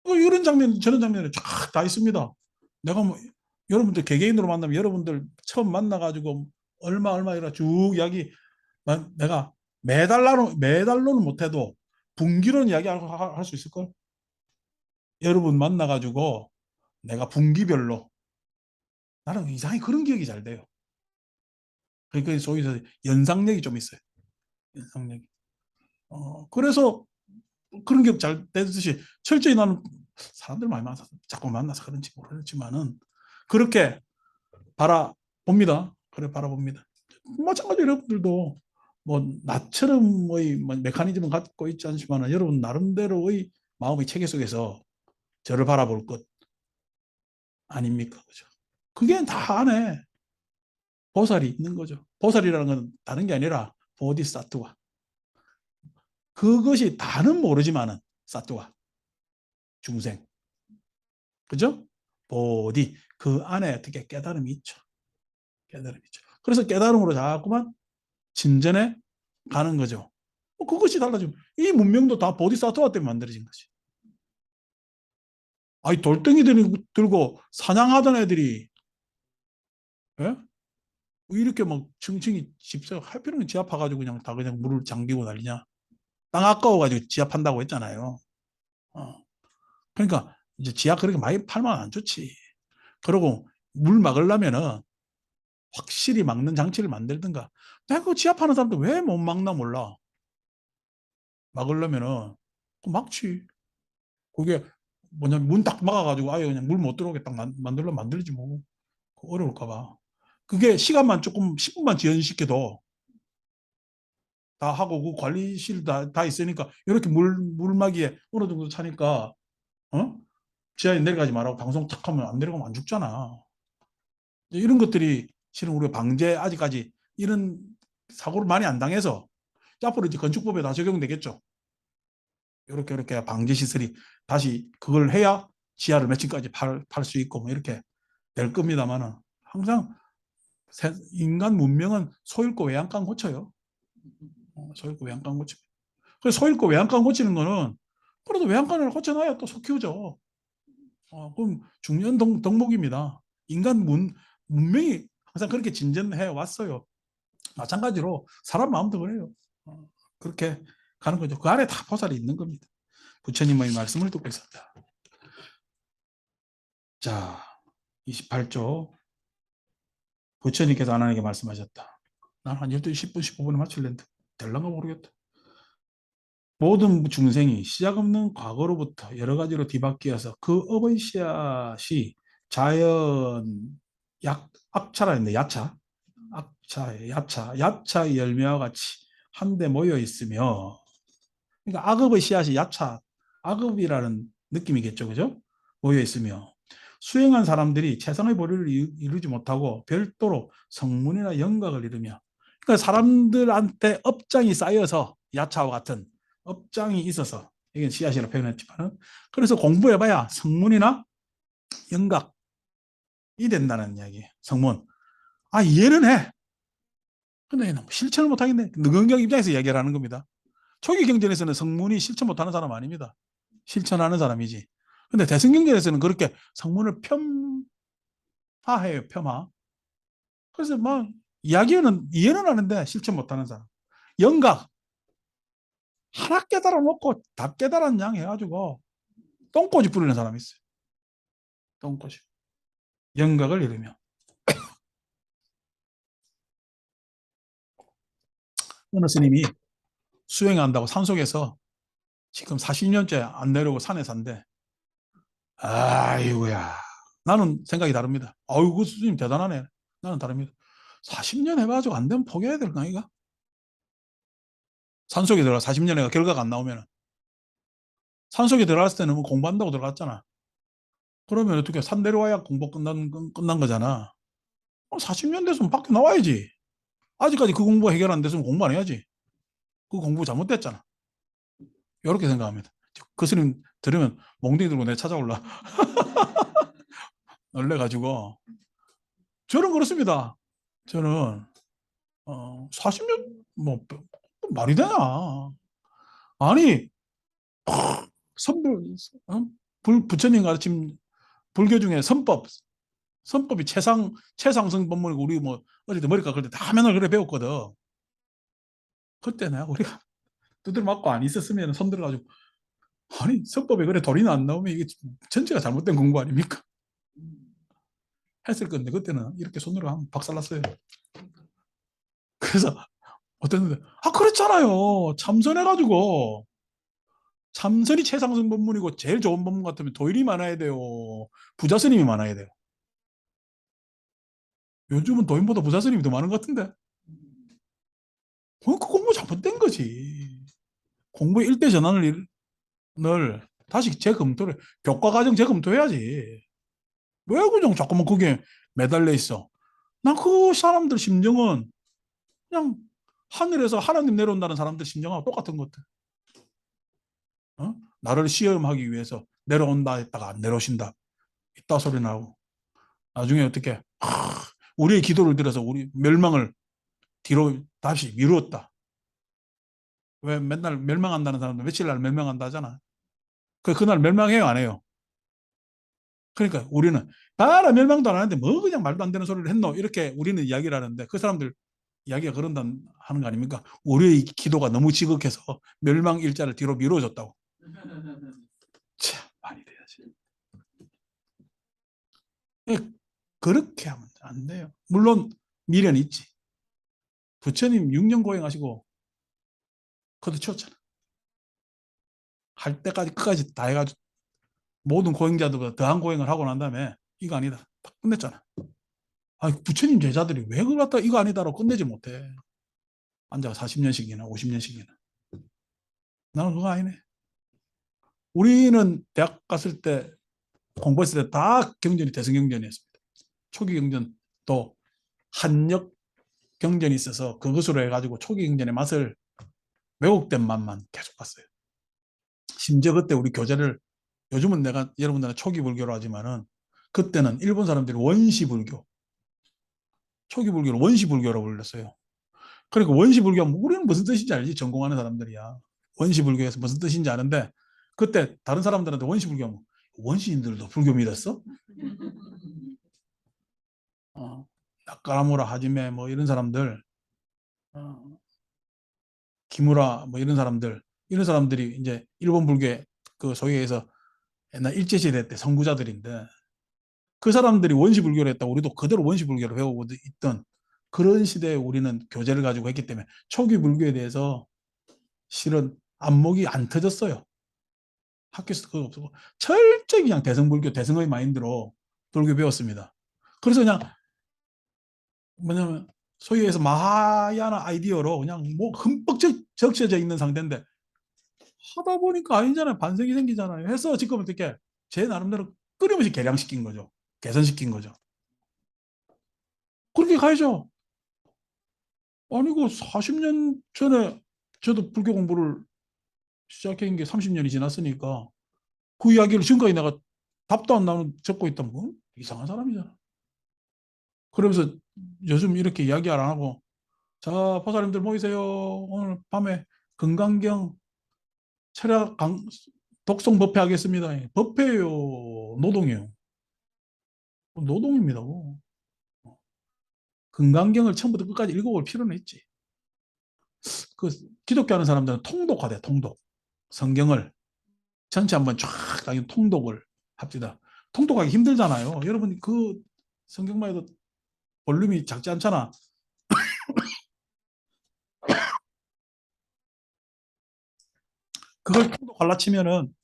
이런 장면, 저런 장면이 쫙 다 있습니다. 내가 뭐, 여러분들 개개인으로 만나면 여러분들 처음 만나가지고 얼마 이라 쭉 이야기, 내가 매달로는 못해도 분기로는 이야기 할 수 있을걸? 여러분 만나가지고 내가 분기별로 나는 이상하게 그런 기억이 잘 돼요. 그러니까 소위 연상력이 좀 있어요. 연상력이. 그래서 그런 기억 잘 되듯이 철저히 나는 사람들 많이 만나서 자꾸 만나서 그런지 모르겠지만은 그렇게 바라봅니다. 그래 바라봅니다. 마찬가지로 여러분들도 뭐 나처럼의 메커니즘을 갖고 있지 않지만 여러분 나름대로의 마음의 체계 속에서 저를 바라볼 것 아닙니까? 그죠? 그게 다 안에 보살이 있는 거죠. 보살이라는 건 다른 게 아니라 보디사투와. 그것이 다는 모르지만은 사투와 중생. 그죠? 보디 그 안에 어떻게 깨달음이 있죠. 깨달음이 있죠. 그래서 깨달음으로 자꾸만 진전해 가는 거죠. 그것이 달라지면 이 문명도 다 보디사투와 때문에 만들어진 거지. 아니 돌덩이 들고 사냥하던 애들이 예? 이렇게 막 층층이 집사 할 필요는 지 아파가지고 그냥 다 그냥 물을 잠기고 난리냐. 땅 아까워가지고 지압한다고 했잖아요. 어. 그러니까 이제 지압 그렇게 많이 팔면 안 좋지. 그리고 물 막으려면은 확실히 막는 장치를 만들든가. 내가 그 지압하는 사람들 왜 못 막나 몰라. 막으려면은 막지. 그게 뭐냐 문 딱 막아가지고 아예 그냥 물 못 들어오게 딱 만들면 만들지 뭐. 어려울까 봐. 그게 시간만 조금 10분만 지연시켜도 다 하고 그 관리실 다 있으니까 이렇게 물막이에 어느 정도 차니까 어? 지하에 내려가지 말라고 방송 탁 하면 안 내려가면 안 죽잖아. 이런 것들이 실은 우리가 아직까지 이런 사고를 많이 안 당해서 앞으로 이제 건축법에 다 적용되겠죠. 이렇게 방제 시설이 다시 그걸 해야 지하를 몇 층까지 팔 수 있고 뭐 이렇게 될 겁니다만은 항상 인간 문명은 소잃고 외양간 고쳐요. 소잃고 외양간 고쳐. 그래서 소잃고 외양간 고치는 거는 그래도 외양간을 고쳐놔야 또 속 키우죠. 그럼 중요한 덕목입니다. 인간 문명이 항상 그렇게 진전해 왔어요. 마찬가지로 사람 마음도 그래요. 그렇게 가는 거죠. 그 안에 다 보살이 있는 겁니다. 부처님의 말씀을 듣고 있었다. 자, 28조. 부처님께서 아난에게 말씀하셨다. 난 한 12시 10분, 15분에 맞출랬는데 될란가 모르겠다. 모든 중생이 시작 없는 과거로부터 여러 가지로 뒤바뀌어서 그 업의 씨앗이 자연 악차라 했네. 야차. 야차의 열매와 같이 한데 모여 있으며, 그러니까 악업의 씨앗이 야차, 악업이라는 느낌이겠죠. 그죠? 모여 있으며 수행한 사람들이 최상의 보리를 이루지 못하고 별도로 성문이나 영각을 이루며, 그러니까 사람들한테 업장이 쌓여서 야차와 같은 업장이 있어서, 이게 씨앗이라고 표현했지만, 그래서 공부해봐야 성문이나 영각이 된다는 이야기예요. 성문. 이해는 해. 근데 실천을 못하겠네. 능력 입장에서 이야기를 하는 겁니다. 초기 경전에서는 성문이 실천 못하는 사람 아닙니다. 실천하는 사람이지. 근데 대승경전에서는 그렇게 성문을 폄하해요. 폄하. 그래서 막 이해는 하는데 실천 못하는 사람. 영각. 하나 깨달아 놓고 다 깨달은 양 해가지고 똥꼬집 부리는 사람이 있어요. 똥꼬집. 영각을 이루며. 어느 스님이 수행한다고 산속에서 지금 40년째 안 내려오고 산에 산대. 아이고야. 나는 생각이 다릅니다. 아이고, 스님 대단하네. 나는 다릅니다. 40년 해가지고 안 되면 포기해야 될 거 아이가? 산속에 들어가 40년 해가 결과가 안 나오면, 산속에 들어갔을 때는 뭐 공부한다고 들어갔잖아. 그러면 어떻게 산 내려와야 공부 끝난 거잖아. 40년 됐으면 밖에 나와야지. 아직까지 그 공부 해결 안 됐으면 공부 안 해야지. 그 공부 잘못됐잖아. 이렇게 생각합니다. 그 스님 들으면 몽둥이 들고 내 찾아올라. 놀래가지고. 저는 그렇습니다. 저는 40년 뭐 말이 되냐. 아니, 선불, 부처님 가르침 불교 중에 선법이 최상승 법문이고, 우리 뭐 어릴 때 머리가 그럴 때 다 맨날 그래 배웠거든. 그때 내가 우리가 두들 맞고 안 있었으면 손 들어가지고, 아니 선법에 그래 돌이나 안 나오면 이게 전체가 잘못된 공부 아닙니까? 했을 건데 그때는 이렇게 손으로 하면 박살났어요. 그래서 어땠는데, 그렇잖아요. 참선해가지고, 참선이 최상승 법문이고 제일 좋은 법문 같으면 도일이 많아야 돼요. 부자 스님이 많아야 돼요. 요즘은 도인보다 부자 스님이 더 많은 것 같은데. 그 공부 잘못된 거지. 공부의 일대 전환을 다시 재검토를, 교과 과정 재검토해야지. 왜 그냥 자꾸만 그게 매달려 있어? 난 그 사람들 심정은 그냥 하늘에서 하나님 내려온다는 사람들 심정하고 똑같은 것 같아. 나를 시험하기 위해서 내려온다 했다가 안 내려오신다. 이따 소리 나고. 나중에 어떻게, 우리의 기도를 들어서 우리 멸망을 뒤로 다시 미루었다. 왜 맨날 멸망한다는 사람들 며칠 날 멸망한다 하잖아. 그날 멸망해요, 안 해요? 그러니까 우리는 봐라 멸망도 안 하는데 뭐 그냥 말도 안 되는 소리를 했노, 이렇게 우리는 이야기를 하는데, 그 사람들 이야기가 그런다 하는 거 아닙니까? 우리의 기도가 너무 지극해서 멸망 일자를 뒤로 미뤄졌다고. 참 많이 돼야지. 그렇게 하면 안 돼요. 물론 미련이 있지. 부처님 6년 고행하시고 그것도 치웠잖아. 할 때까지 끝까지 다 해가지고 모든 고행자들보다 더한 고행을 하고 난 다음에 이거 아니다 딱 끝냈잖아. 부처님 제자들이 왜 그걸 갖다 이거 아니다라고 끝내지 못해. 앉아가 40년씩이나 50년씩이나. 나는 그거 아니네. 우리는 대학 갔을 때 공부했을 때 다 경전이 대승경전이었습니다. 초기 경전도 한역 경전이 있어서 그것으로 해가지고 초기 경전의 맛을 왜곡된 맛만 계속 봤어요. 심지어 그때 우리 교재를, 요즘은 내가 여러분들은 초기 불교로 하지만은 그때는 일본 사람들이 원시 불교, 초기 불교를 원시 불교라고 불렀어요. 그러니까 원시 불교 하면 우리는 무슨 뜻인지 알지? 전공하는 사람들이야. 원시 불교에서 무슨 뜻인지 아는데, 그때 다른 사람들한테 원시 불교 하면 원시인들도 불교 믿었어? 나카라무라 하지메 뭐 이런 사람들, 어, 기무라 뭐 이런 사람들이 이제 일본 불교의 그 소위에서 옛날 일제시대 때 선구자들인데 그 사람들이 원시 불교를 했다고 우리도 그대로 원시 불교를 배우고 있던 그런 시대에 우리는 교재를 가지고 했기 때문에 초기 불교에 대해서 실은 안목이 안 터졌어요. 학교에서 그거 없고 철저히 그냥 대승불교, 대승의 마인드로 불교 배웠습니다. 그래서 그냥 뭐냐면 소위 해서 마하야나 아이디어로 그냥 뭐 흠뻑 적셔져 있는 상태인데 하다 보니까 아니잖아요. 반색이 생기잖아요. 해서 지금 어떻게 제 나름대로 끊임없이 개량시킨 거죠. 개선시킨 거죠. 그렇게 가야죠. 아니고 40년 전에 저도 불교 공부를 시작한 게 30년이 지났으니까 그 이야기를 지금까지 내가 답도 안 나오는 적고 있다면 뭐 이상한 사람이잖아. 그러면서 요즘 이렇게 이야기 안 하고 자, 보살님들 모이세요. 오늘 밤에 금강경 철야 독송 법회 하겠습니다. 법회요. 노동이에요. 노동입니다. 뭐. 금강경을 처음부터 끝까지 읽어볼 필요는 있지. 그 기독교 하는 사람들은 통독하대, 통독. 성경을 전체 한번 쫙 통독을 합시다. 통독하기 힘들잖아요. 여러분 그 성경만 해도 볼륨이 작지 않잖아. 그걸 통독할라 치면은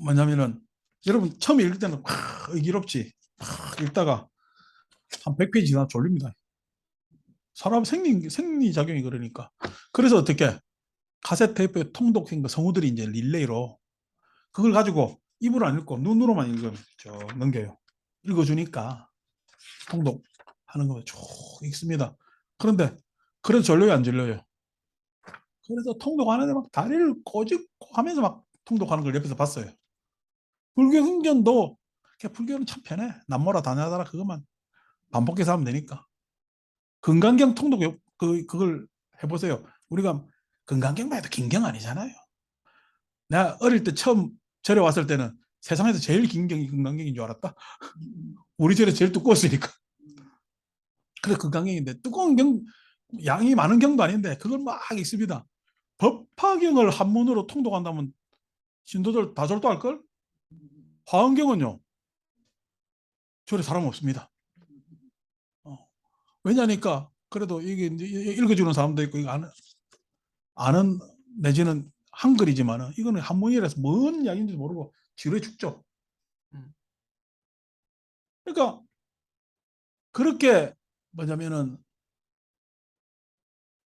뭐냐면은 여러분 처음에 읽을 때는 의기롭지. 읽다가 한 100페이지 지나 졸립니다. 사람 생리작용이 그러니까. 그래서 어떻게 카세트 테이프에 통독한 거 성우들이 이제 릴레이로 그걸 가지고 입으로 안 읽고 눈으로만 읽으면 쭉 넘겨요. 읽어주니까 통독하는 거 쭉 읽습니다. 그런데 그래도 졸려요, 안 졸려요? 그래서 통독하는데 막 다리를 꼬집고 하면서 막 통독하는 걸 옆에서 봤어요. 불교 흥견도 불교는 참 편해. 남모라 다냐다라 그것만 반복해서 하면 되니까. 금강경 통독 그걸 해보세요. 우리가 금강경만 해도 긴경 아니잖아요. 내가 어릴 때 처음 절에 왔을 때는 세상에서 제일 긴 경이 금강경인 줄 알았다. 우리 절에 제일 두꺼웠으니까. 그래 금강경인데 두꺼운 경 양이 많은 경도 아닌데 그걸 막 읽습니다. 법화경을 한문으로 통독한다면 신도들 다 절도할걸? 화엄경은요 절에 사람 없습니다. 왜냐니까 그래도 이게 읽어주는 사람도 있고 이거 아는 내지는 한글이지만 이거는 한문이라서 뭔 이야기인지 모르고 지루해 죽죠. 음. 그러니까 그렇게 뭐냐면은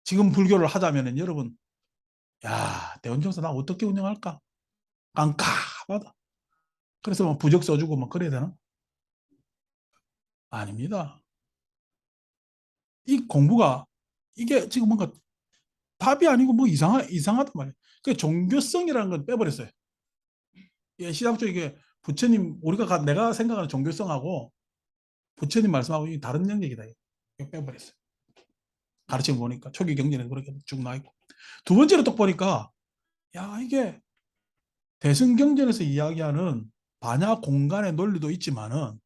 지금 불교를 하자면은 여러분 야 대원정사 나 어떻게 운영할까 깜깜하다. 그래서 뭐 부적 써주고 뭐 그래야 되나? 아닙니다. 이 공부가 이게 지금 뭔가 답이 아니고 뭐 이상하단 말이에요. 그 종교성이라는 건 빼버렸어요. 예, 시장 이게 부처님 내가 생각하는 종교성하고 부처님 말씀하고 이 다른 영역이다. 이거 빼버렸어요. 가르쳐 보니까 초기 경전에 그렇게 쭉 나와 있고 두 번째로 또 보니까 야 이게 대승경전에서 이야기하는 반야 공간의 논리도 있지만은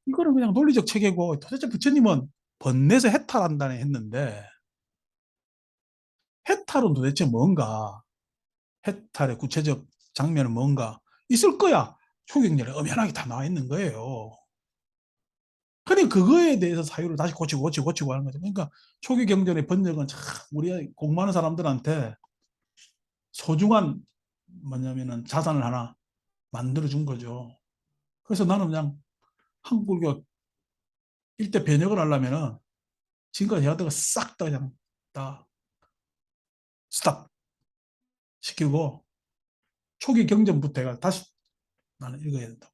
이거는 그냥 논리적 체계고 도대체 부처님은 번뇌에서 해탈한다네 했는데 해탈은 도대체 뭔가 해탈의 구체적 장면은 뭔가 있을 거야. 초경전에 엄연하게 다 나와 있는 거예요. 그러니 그거에 대해서 사유를 다시 고치고 하는 거죠. 그러니까 초기 경전의 번역은 참 우리 공부하는 사람들한테 소중한 뭐냐면은 자산을 하나 만들어 준 거죠. 그래서 나는 그냥 한국불교 일대 번역을 하려면은 지금까지 해왔던 거 싹 다 그냥 다 스탑 시키고 초기 경전부터 해가 다시 나는 읽어야 된다.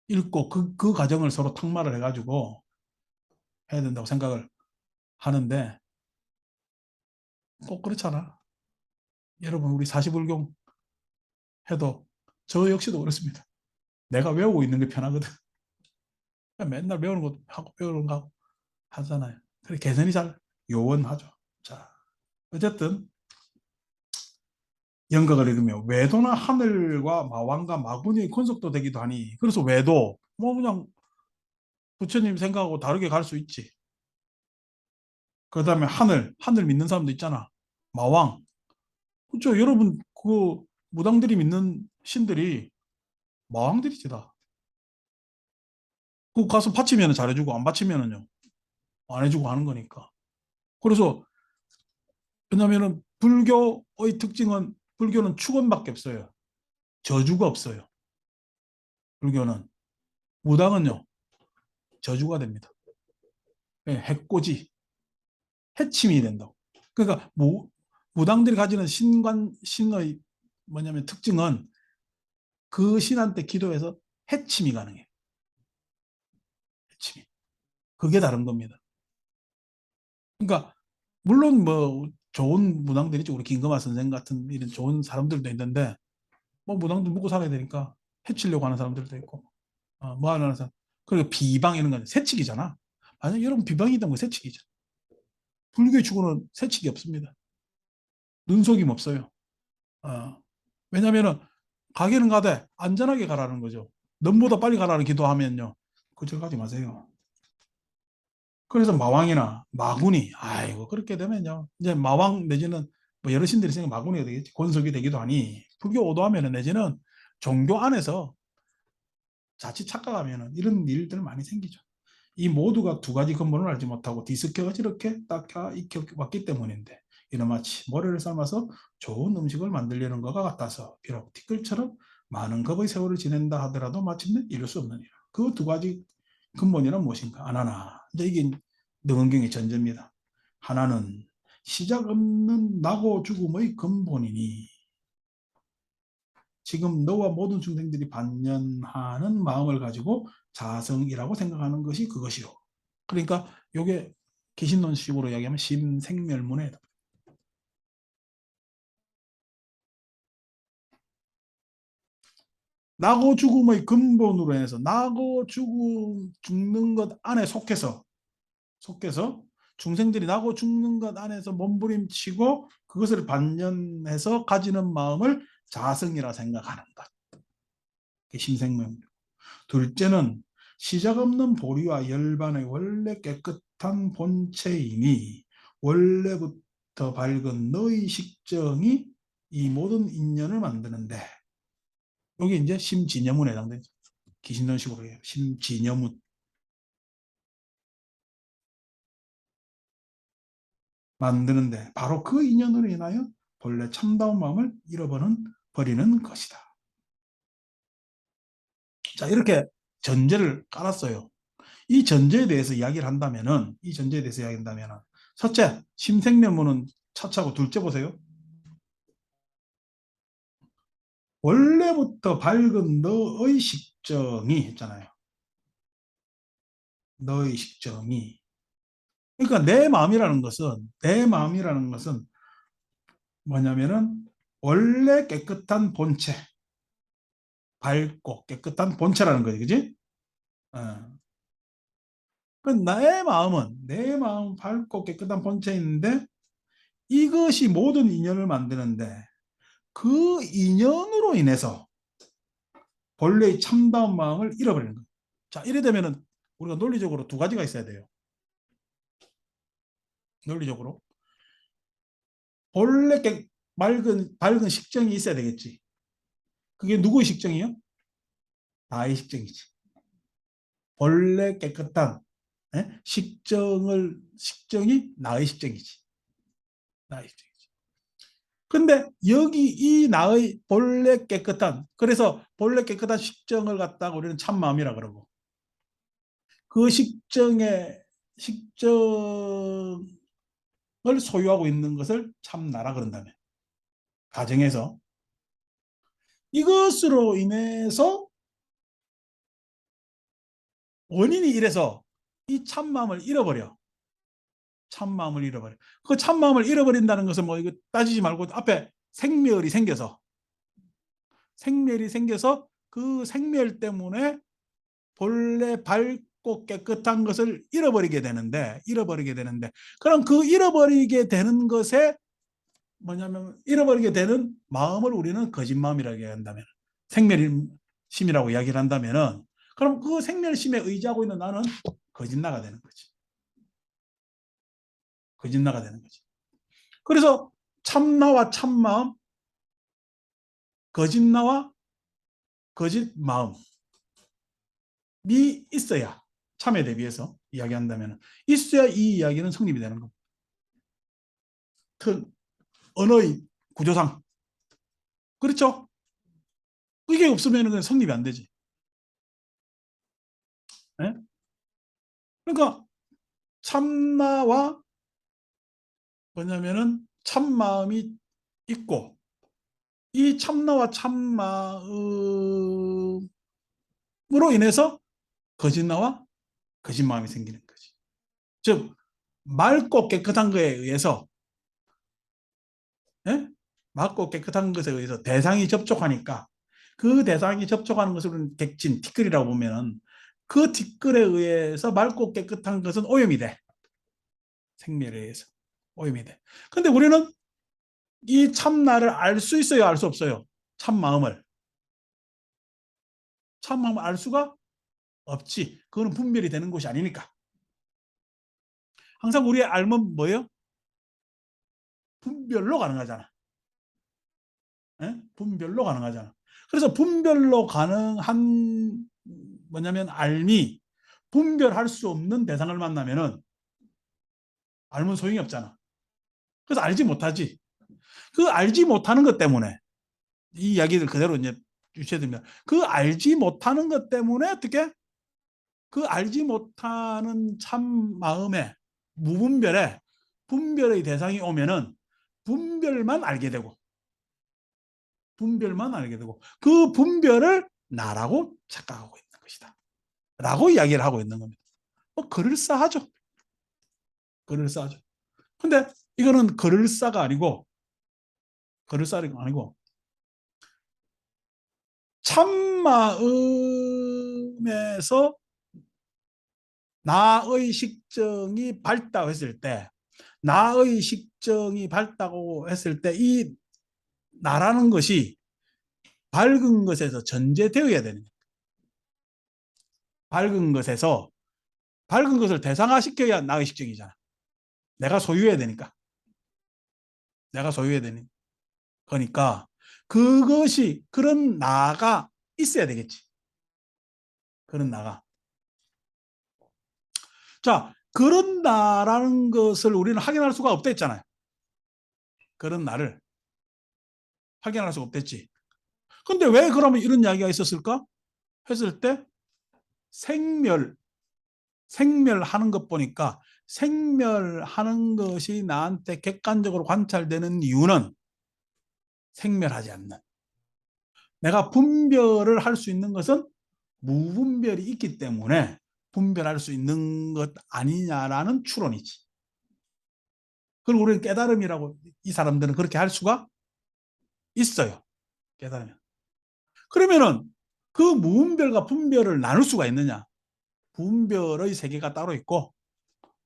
읽고 그 과정을 서로 탁말을 해가지고 해야 된다고 생각을 하는데 꼭 그렇잖아. 여러분 우리 사시불경 해도 저 역시도 그렇습니다. 내가 외우고 있는 게 편하거든. 맨날 배우는 거 하고 배우는 거 하고 하잖아요. 그래 개선이 잘 요원하죠. 자 어쨌든 연각을 이루며 외도나 하늘과 마왕과 마군이 권속도 되기도 하니 그래서 외도 뭐 그냥 부처님 생각하고 다르게 갈 수 있지. 그 다음에 하늘 믿는 사람도 있잖아. 마왕. 그렇죠. 여러분 그 무당들이 믿는 신들이 마왕들이지 다. 그 가서 바치면 잘해주고 안 바치면은요 안 해주고 하는 거니까. 그래서 왜냐면은 불교의 특징은 불교는 축원밖에 없어요. 저주가 없어요. 불교는 무당은요 저주가 됩니다. 예, 해코지 해침이 된다고. 그러니까 무당들이 가지는 신의 뭐냐면 특징은 그 신한테 기도해서 해침이 가능해요. 해침이. 그게 다른 겁니다. 그러니까 물론 뭐 좋은 무당들이죠. 우리 김금하 선생 같은 이런 좋은 사람들도 있는데 뭐 무당들 먹고 살아야 되니까 해치려고 하는 사람들도 있고 뭐 하는 사람 그리고 비방 이런 건 세칙이잖아. 만약 여러분 비방이던 거 세칙이죠. 불교의 축구는 세칙이 없습니다. 눈속임 없어요. 어. 왜냐면은 가게는 가되 안전하게 가라는 거죠. 넘보다 빨리 가라는 기도하면요. 그저 가지 마세요. 그래서 마왕이나 마군이 아이고 그렇게 되면요. 이제 마왕 내지는 뭐 여러 신들이 있으니까 마군이 되겠지. 권속이 되기도 하니 불교 오도하면은 내지는 종교 안에서 자칫 착각하면은 이런 일들 많이 생기죠. 이 모두가 두 가지 근본을 알지 못하고 디스크가 이렇게 딱 익혀 왔기 때문인데 이놈아치 모래를 삶아서 좋은 음식을 만들려는 것과 같아서 비록 티끌처럼 많은 겁의 세월을 지낸다 하더라도 마침내 이룰 수 없느니라. 그 두 가지 근본이란 무엇인가? 하나나 이제 이게 능언경의 전제입니다. 하나는 시작 없는 나고 죽음의 근본이니 지금 너와 모든 중생들이 반연하는 마음을 가지고 자성이라고 생각하는 것이 그것이요. 그러니까 요게 기신론식으로 이야기하면 심생멸문에 나고 죽음의 근본으로 해서 나고 죽는 것 안에 속해서 중생들이 나고 죽는 것 안에서 몸부림치고 그것을 반연해서 가지는 마음을 자성이라 생각하는 것. 심생명. 둘째는 시작 없는 보리와 열반의 원래 깨끗한 본체이니 원래부터 밝은 너의 식정이 이 모든 인연을 만드는데 여기 이제 심진여문에 해당되죠. 기신론식으로 해요. 심진여문. 만드는데 바로 그 인연으로 인하여 본래 참다운 마음을 버리는 것이다. 자, 이렇게 전제를 깔았어요. 이 전제에 대해서 이야기를 한다면은 첫째, 심생면문은 차차고 둘째 보세요. 원래부터 밝은 너의 식정이 했잖아요. 너의 식정이. 그러니까 내 마음이라는 것은 뭐냐면은 원래 깨끗한 본체, 밝고 깨끗한 본체라는 거지, 그지? 어. 그 내 마음 밝고 깨끗한 본체인데 이것이 모든 인연을 만드는데 그 인연으로 인해서 본래의 참다운 마음을 잃어버리는 거예요. 자, 이래 되면은 우리가 논리적으로 두 가지가 있어야 돼요. 논리적으로. 본래 밝은 식정이 있어야 되겠지. 그게 누구의 식정이요? 나의 식정이지. 본래 깨끗한 식정이 나의 식정이지. 나의 식정이지. 근데 여기 이 나의 그래서 본래 깨끗한 식정을 갖다가 우리는 참마음이라 그러고 그 식정을 소유하고 있는 것을 참나라 그런다면 가정에서 이것으로 인해서 원인이 이래서 이 참마음을 잃어버려. 참마음을 잃어버려. 그 참마음을 잃어버린다는 것은 뭐 이거 따지지 말고 앞에 생멸이 생겨서 그 생멸 때문에 본래 밝고 깨끗한 것을 잃어버리게 되는데 그럼 그 잃어버리게 되는 것에 뭐냐면 잃어버리게 되는 마음을 우리는 거짓 마음이라고 이야기한다면, 생멸심이라고 이야기를 한다면은, 그럼 그 생멸심에 의지하고 있는 나는 거짓나가 되는 거지. 거짓나가 되는 거지. 그래서 참나와 참마음, 거짓나와 거짓 마음이 있어야, 참에 대비해서 이야기한다면 있어야 이 이야기는 성립이 되는 겁니다. 언어의 구조상. 그렇죠? 이게 없으면 그냥 성립이 안 되지. 네? 그러니까 참나와 뭐냐면은 참마음이 있고, 이 참나와 참마음으로 인해서 거짓나와 거짓마음이 생기는 거지. 즉 맑고 깨끗한 거에 의해서, 예? 맑고 깨끗한 것에 의해서 대상이 접촉하니까, 그 대상이 접촉하는 것을 우리는 객진, 티끌이라고 보면은, 그 티끌에 의해서 맑고 깨끗한 것은 오염이 돼. 생멸에 의해서 오염이 돼. 근데 우리는 이 참나를 알 수 있어요, 알 수 없어요? 참마음을. 참마음을 알 수가 없지. 그거는 분별이 되는 것이 아니니까. 항상 우리의 알면 뭐예요? 분별로 가능하잖아. 예? 분별로 가능하잖아. 그래서 분별로 가능한 뭐냐면 알미, 분별할 수 없는 대상을 만나면은 알면 소용이 없잖아. 그래서 알지 못하지. 그 알지 못하는 것 때문에 이 이야기를 그대로 이제 유추해드립니다. 그 알지 못하는 것 때문에 어떻게 그 알지 못하는 참 마음에 무분별에 분별의 대상이 오면은 분별만 알게 되고, 분별만 알게 되고, 그 분별을 나라고 착각하고 있는 것이다 라고 이야기를 하고 있는 겁니다. 뭐 그럴싸하죠. 그럴싸하죠. 근데 이거는 그럴싸가 아니고 참마음에서 나의 식정이 밝다고 했을 때, 나의 식정이 밝다고 했을 때 이 나라는 것이 밝은 것에서 전제되어야 되는 거예요. 밝은 것에서, 밝은 것을 대상화시켜야 나의 식정이잖아. 내가 소유해야 되니까. 내가 소유해야 되는 거니까 그것이, 그런 나가 있어야 되겠지. 그런 나가. 자, 그런 나라는 것을 우리는 확인할 수가 없다 했잖아요. 그런 나를 확인할 수가 없댔지. 근데 왜 그러면 이런 이야기가 있었을까? 했을 때 생멸, 생멸하는 것 보니까, 생멸하는 것이 나한테 객관적으로 관찰되는 이유는 생멸하지 않는, 내가 분별을 할 수 있는 것은 무분별이 있기 때문에 분별할 수 있는 것 아니냐라는 추론이지. 그걸 우리는 깨달음이라고, 이 사람들은 그렇게 할 수가 있어요. 깨달으면. 그러면은 그 무분별과 분별을 나눌 수가 있느냐? 분별의 세계가 따로 있고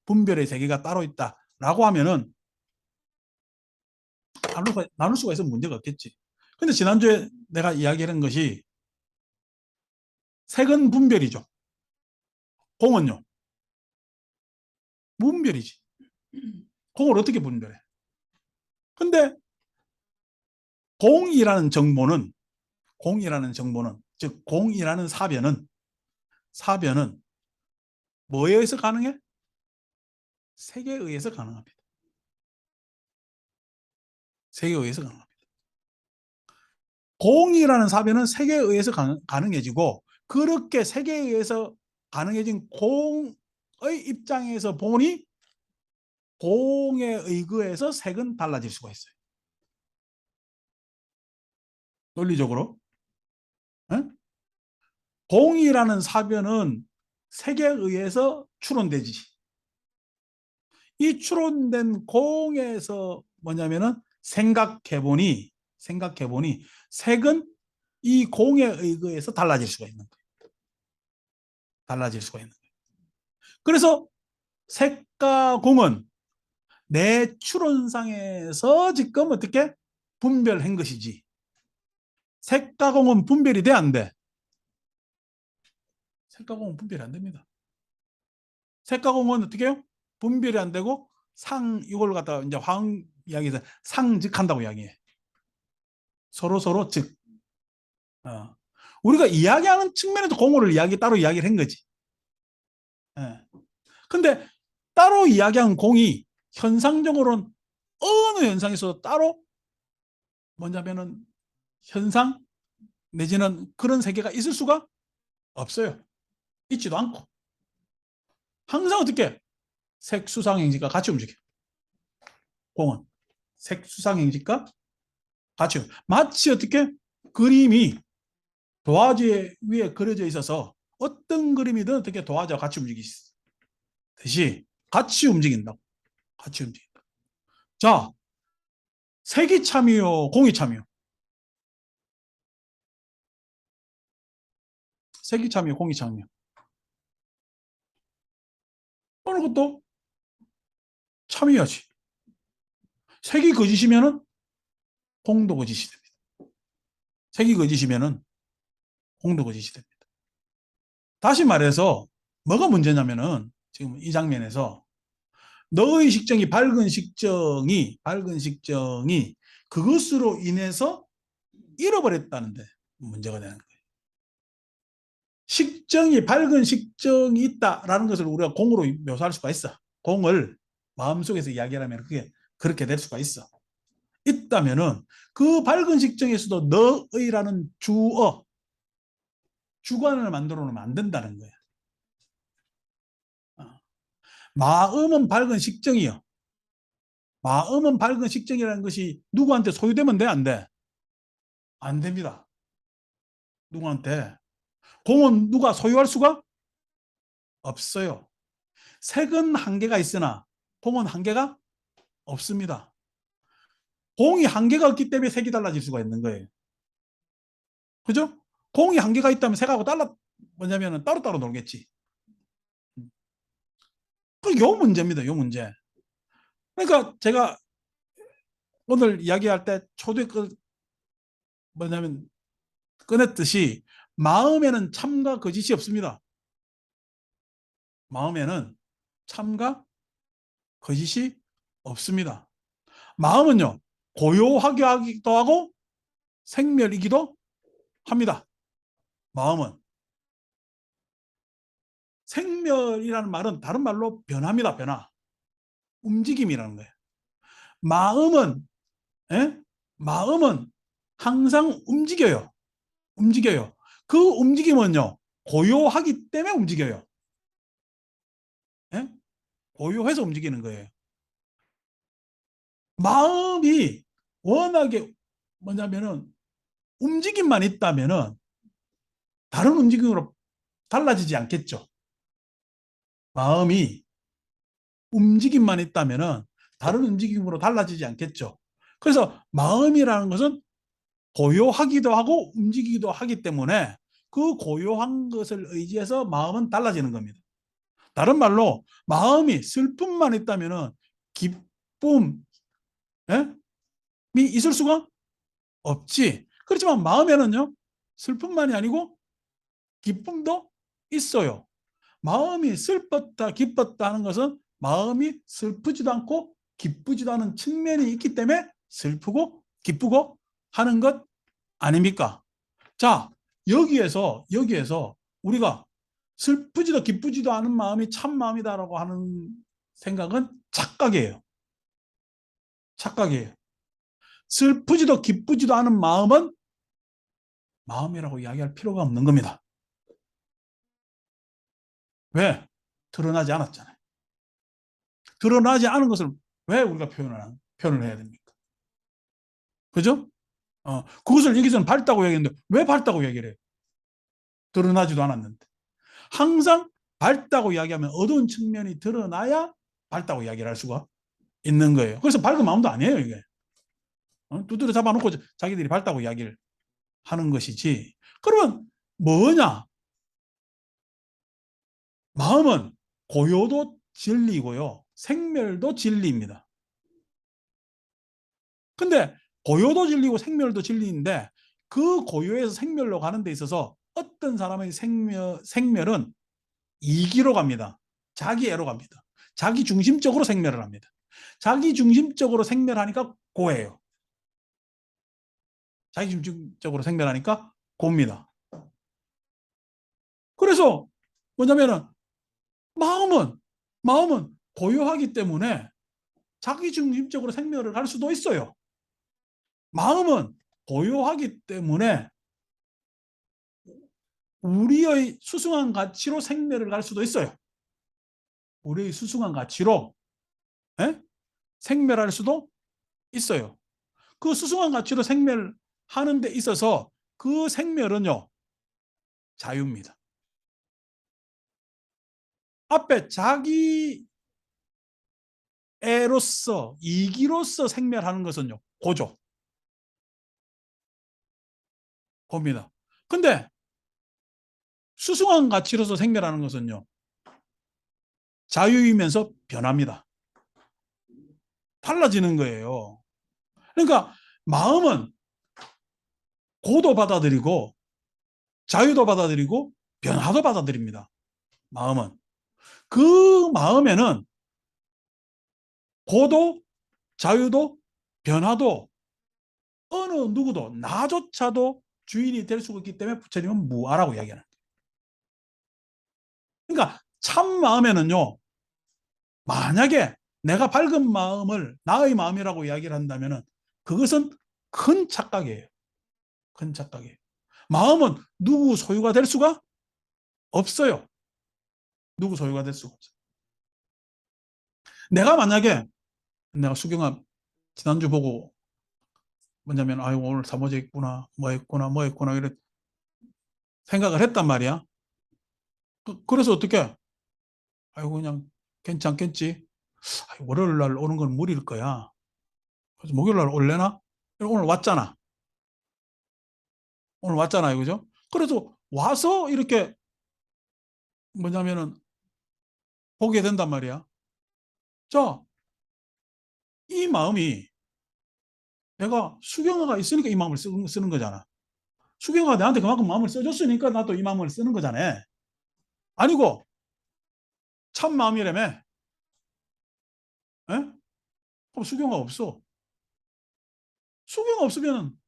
분별의 세계가 따로 있다라고 하면은 나눌 수가 있으면 문제가 없겠지. 근데 지난주에 내가 이야기한 것이 색은 분별이죠. 공은요? 무분별이지. 공을 어떻게 분별해? 근데 공이라는 정보는, 즉 공이라는 사변은 뭐에 의해서 가능해? 색에 의해서 가능합니다. 색에 의해서 가능합니다. 공이라는 사변은 색에 의해서 가능해지고, 그렇게 색에 의해서 가능해진 공의 입장에서 보니 공에 의거해서 색은 달라질 수가 있어요. 논리적으로. 에? 공이라는 사변은 색에 의해서 추론되지. 이 추론된 공에서 뭐냐면은 생각해보니 색은 이 공에 의거해서 달라질 수가 있는 거예요. 달라질 수가 있는 거예요. 그래서 색과 공은 내 추론상에서 지금 어떻게 분별한 것이지. 색가공은 분별이 돼, 안 돼? 색가공은 분별이 안 됩니다. 색가공은 어떻게 해요? 분별이 안 되고 이걸 갖다가 이제 화학 이야기에서 상즉한다고 이야기해. 서로 즉. 우리가 이야기하는 측면에서 공을 따로 이야기를 한 거지. 예. 근데 따로 이야기한 공이 현상적으로는 어느 현상에서 따로 뭐냐면은 현상 내지는 그런 세계가 있을 수가 없어요. 있지도 않고. 항상 어떻게 색수상행지가 같이 움직여. 공은 색수상행지가 같이 마치 어떻게 그림이 도화지 위에 그려져 있어서 어떤 그림이든 어떻게 도화지와 같이 움직이듯이 같이 움직인다고. 같이 움직인다. 자, 색이 참이요, 공이 참이요. 색이 참이요, 공이 참이요. 어느 것도 참여야지. 색이 거짓이면은 공도 거짓이 됩니다. 색이 거짓이면은 공도 거짓이 됩니다. 다시 말해서 뭐가 문제냐면은 지금 이 장면에서 너의 식정이 밝은 식정이 그것으로 인해서 잃어버렸다는데 문제가 되는 거예요. 밝은 식정이 있다라는 것을 우리가 공으로 묘사할 수가 있어. 공을 마음속에서 이야기하면 그게 그렇게 될 수가 있어. 있다면은 그 밝은 식정에서도 너의라는 주관을 만들어 놓으면 안 된다는 거야. 마음은 밝은 식정이요. 마음은 밝은 식정이라는 것이 누구한테 소유되면 돼, 안 돼? 안 됩니다. 누구한테? 공은 누가 소유할 수가 없어요. 색은 한계가 있으나 공은 한계가 없습니다. 공이 한계가 없기 때문에 색이 달라질 수가 있는 거예요. 그죠? 공이 한계가 있다면 색하고 뭐냐면 따로따로 놀겠지. 요 문제입니다. 요 문제. 그러니까 제가 오늘 이야기할 때 초대 뭐냐면 꺼냈듯이 마음에는 참과 거짓이 없습니다. 마음에는 참과 거짓이 없습니다. 마음은요, 고요하기도 하고 생멸이기도 합니다. 마음은. 생멸이라는 말은 다른 말로 변화입니다. 변화. 움직임이라는 거예요. 마음은, 예? 마음은 항상 움직여요. 움직여요. 그 움직임은요, 고요하기 때문에 움직여요. 예? 고요해서 움직이는 거예요. 마음이 워낙에 뭐냐면은 움직임만 있다면은 다른 움직임으로 달라지지 않겠죠. 마음이 움직임만 있다면은 다른 움직임으로 달라지지 않겠죠. 그래서 마음이라는 것은 고요하기도 하고 움직이기도 하기 때문에 그 고요한 것을 의지해서 마음은 달라지는 겁니다. 다른 말로 마음이 슬픔만 있다면은 기쁨이 있을 수가 없지. 그렇지만 마음에는요, 슬픔만이 아니고 기쁨도 있어요. 마음이 슬펐다, 기뻤다 하는 것은 마음이 슬프지도 않고 기쁘지도 않은 측면이 있기 때문에 슬프고 기쁘고 하는 것 아닙니까? 자, 여기에서 우리가 슬프지도 기쁘지도 않은 마음이 참 마음이다라고 하는 생각은 착각이에요. 착각이에요. 슬프지도 기쁘지도 않은 마음은 마음이라고 이야기할 필요가 없는 겁니다. 왜? 드러나지 않았잖아요. 드러나지 않은 것을 왜 우리가 표현을 해야 됩니까? 그죠? 그것을 여기서는 밝다고 얘기했는데 왜 밝다고 얘기를 해요? 드러나지도 않았는데. 항상 밝다고 이야기하면 어두운 측면이 드러나야 밝다고 이야기를 할 수가 있는 거예요. 그래서 밝은 마음도 아니에요, 이게. 두드려 잡아놓고 자기들이 밝다고 이야기를 하는 것이지. 그러면 뭐냐? 마음은 고요도 진리고요. 생멸도 진리입니다. 근데 고요도 진리고 생멸도 진리인데 그 고요에서 생멸로 가는 데 있어서 어떤 사람의 생멸은 이기로 갑니다. 자기애로 갑니다. 자기 중심적으로 생멸을 합니다. 자기 중심적으로 생멸하니까 고예요. 자기 중심적으로 생멸하니까 고입니다. 그래서 뭐냐면은 마음은 마음은 고요하기 때문에 자기 중심적으로 생멸을 할 수도 있어요. 마음은 고요하기 때문에 우리의 수승한 가치로 생멸을 갈 수도 있어요. 우리의 수승한 가치로 에? 생멸할 수도 있어요. 그 수승한 가치로 생멸하는 데 있어서 그 생멸은요, 자유입니다. 앞에 자기애로서 이기로서 생멸하는 것은요, 고죠. 고입니다. 근데 수승한 가치로서 생멸하는 것은요, 자유이면서 변합니다. 달라지는 거예요. 그러니까 마음은 고도 받아들이고 자유도 받아들이고 변화도 받아들입니다. 마음은. 그 마음에는 고도, 자유도, 변화도 어느 누구도 나조차도 주인이 될 수가 있기 때문에 부처님은 무아라고 이야기하는 거예요. 그러니까 참 마음에는요, 만약에 내가 밝은 마음을 나의 마음이라고 이야기를 한다면 그것은 큰 착각이에요. 큰 착각이에요. 마음은 누구 소유가 될 수가 없어요. 누구 소유가 될 수가 없어요. 내가 수경아 지난주 보고 뭐냐면 아유 오늘 사모제 있구나 뭐 했구나 뭐 했구나 이런 생각을 했단 말이야. 그래서 어떻게 아이고 그냥 괜찮겠지. 아유, 월요일 날 오는 건 무리일 거야. 그래서 목요일 날 올래나? 오늘 왔잖아. 오늘 왔잖아요. 그죠? 그래서 와서 이렇게 뭐냐면은 보게 된단 말이야. 자, 이 마음이 내가 수경아가 있으니까 이 마음을 쓰는 거잖아. 수경아가 나한테 그만큼 마음을 써줬으니까 나도 이 마음을 쓰는 거잖아. 아니고 참 마음이라며. 에? 그럼 수경아 없어. 수경아 없으면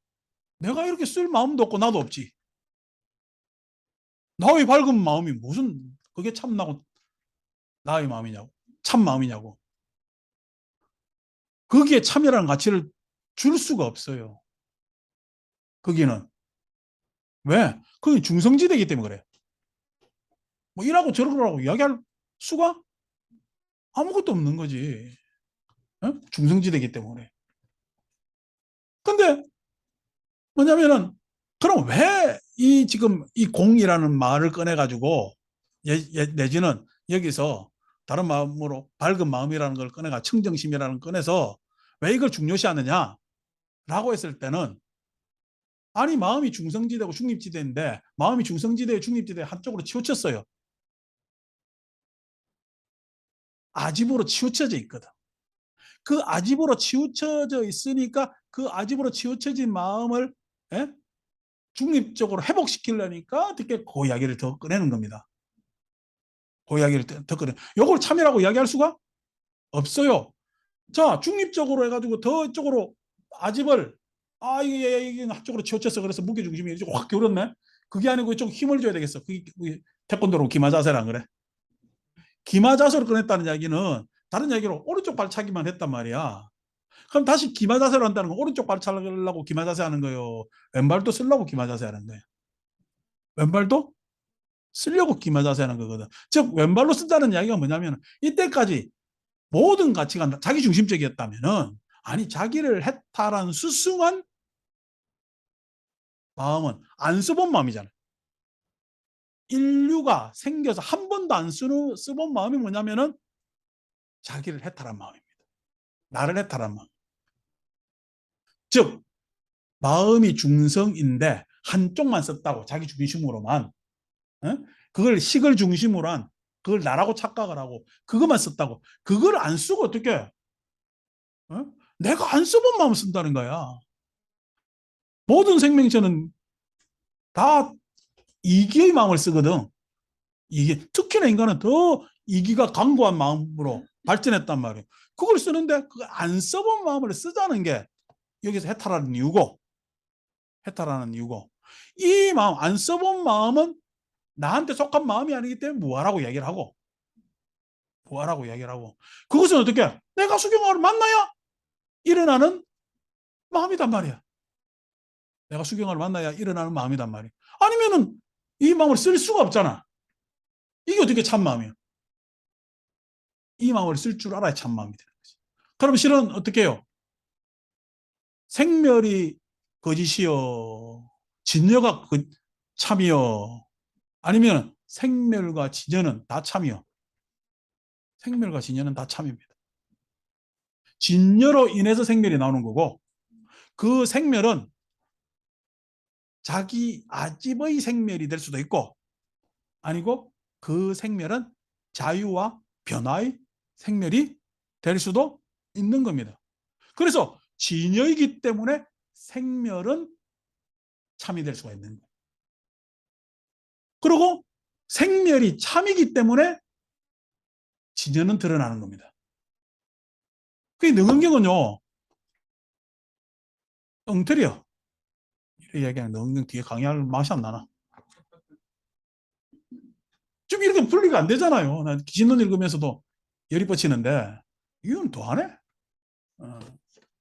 내가 이렇게 쓸 마음도 없고 나도 없지. 나의 밝은 마음이 무슨 그게 참나고 나의 마음이냐고. 참 마음이냐고. 거기에 참이라는 가치를 줄 수가 없어요. 거기는. 왜? 그게 중성지대이기 때문에 그래. 뭐 이라고 저러라고 이야기할 수가 아무것도 없는 거지. 어? 중성지대이기 때문에. 근데 뭐냐면은 그럼 왜 이 지금 이 공이라는 말을 꺼내가지고 내지는 여기서 다른 마음으로 밝은 마음이라는 걸 꺼내가 청정심이라는 걸 꺼내서 왜 이걸 중요시하느냐라고 했을 때는 아니 마음이 중성지대고 중립지대인데 마음이 중성지대 중립지대 한쪽으로 치우쳤어요. 아집으로 치우쳐져 있거든. 그 아집으로 치우쳐져 있으니까 그 아집으로 치우쳐진 마음을 예? 중립적으로 회복시키려니까 어떻게 그 이야기를 더 꺼내는 겁니다. 그 이야기를 더 꺼내. 이걸 참이라고 이야기할 수가 없어요. 자, 중립적으로 해가지고 더 이쪽으로 아집을 이게 한쪽으로 치우쳤어. 그래서 무게중심이 확 기울었네. 그게 아니고 이쪽 힘을 줘야 되겠어. 그게 태권도로 기마자세란 그래. 기마자세로 꺼냈다는 이야기는 다른 이야기로 오른쪽 발차기만 했단 말이야. 그럼 다시 기마자세로 한다는 건 오른쪽 발차기하려고 기마자세 하는 거예요. 왼발도 쓰려고 기마자세 하는 거예요. 왼발도 쓰려고 기마자세 하는 거거든. 즉 왼발로 쓴다는 이야기가 뭐냐면 이때까지 모든 가치가 자기 중심적이었다면은 아니 자기를 해탈한 수승한 마음은 안 써본 마음이잖아요. 인류가 생겨서 한 번도 안 써본 마음이 뭐냐면은 자기를 해탈한 마음입니다. 나를 해탈한 마음. 즉 마음이 중성인데 한쪽만 썼다고 자기 중심으로만 어? 그걸 식을 중심으로 한 그걸 나라고 착각을 하고 그것만 썼다고 그걸 안 쓰고 어떻게 어? 내가 안 써본 마음을 쓴다는 거야. 모든 생명체는 다 이기의 마음을 쓰거든. 이게 특히나 인간은 더 이기가 강고한 마음으로 발전했단 말이에요. 그걸 쓰는데 그 안 써본 마음을 쓰자는 게 여기서 해탈하는 이유고 이 마음 안 써본 마음은 나한테 속한 마음이 아니기 때문에 무하라고 얘기를 하고 그것은 어떻게 내가 수경을 만나야 일어나는 마음이단 말이야. 내가 수경을 만나야 일어나는 마음이단 말이야. 아니면은 이 마음을 쓸 수가 없잖아. 이게 어떻게 참마음이야. 이 마음을 쓸 줄 알아야 참마음이 되는 거지. 그럼 실은 어떻게 해요? 생멸이 거짓이요. 진여가 참이요. 아니면 생멸과 진여는 다 참이요. 생멸과 진여는 다 참입니다. 진여로 인해서 생멸이 나오는 거고 그 생멸은 자기 아집의 생멸이 될 수도 있고 아니고 그 생멸은 자유와 변화의 생멸이 될 수도 있는 겁니다. 그래서 진여이기 때문에 생멸은 참이 될 수가 있는 거예요. 그리고 생멸이 참이기 때문에 진여는 드러나는 겁니다. 그 능은경은요, 엉터리요. 이렇게 얘기하는 능은경 뒤에 강의할 맛이 안 나나? 좀 이렇게 분리가 안 되잖아요. 난 기신론 읽으면서도 열이 뻗치는데 이건 더하네.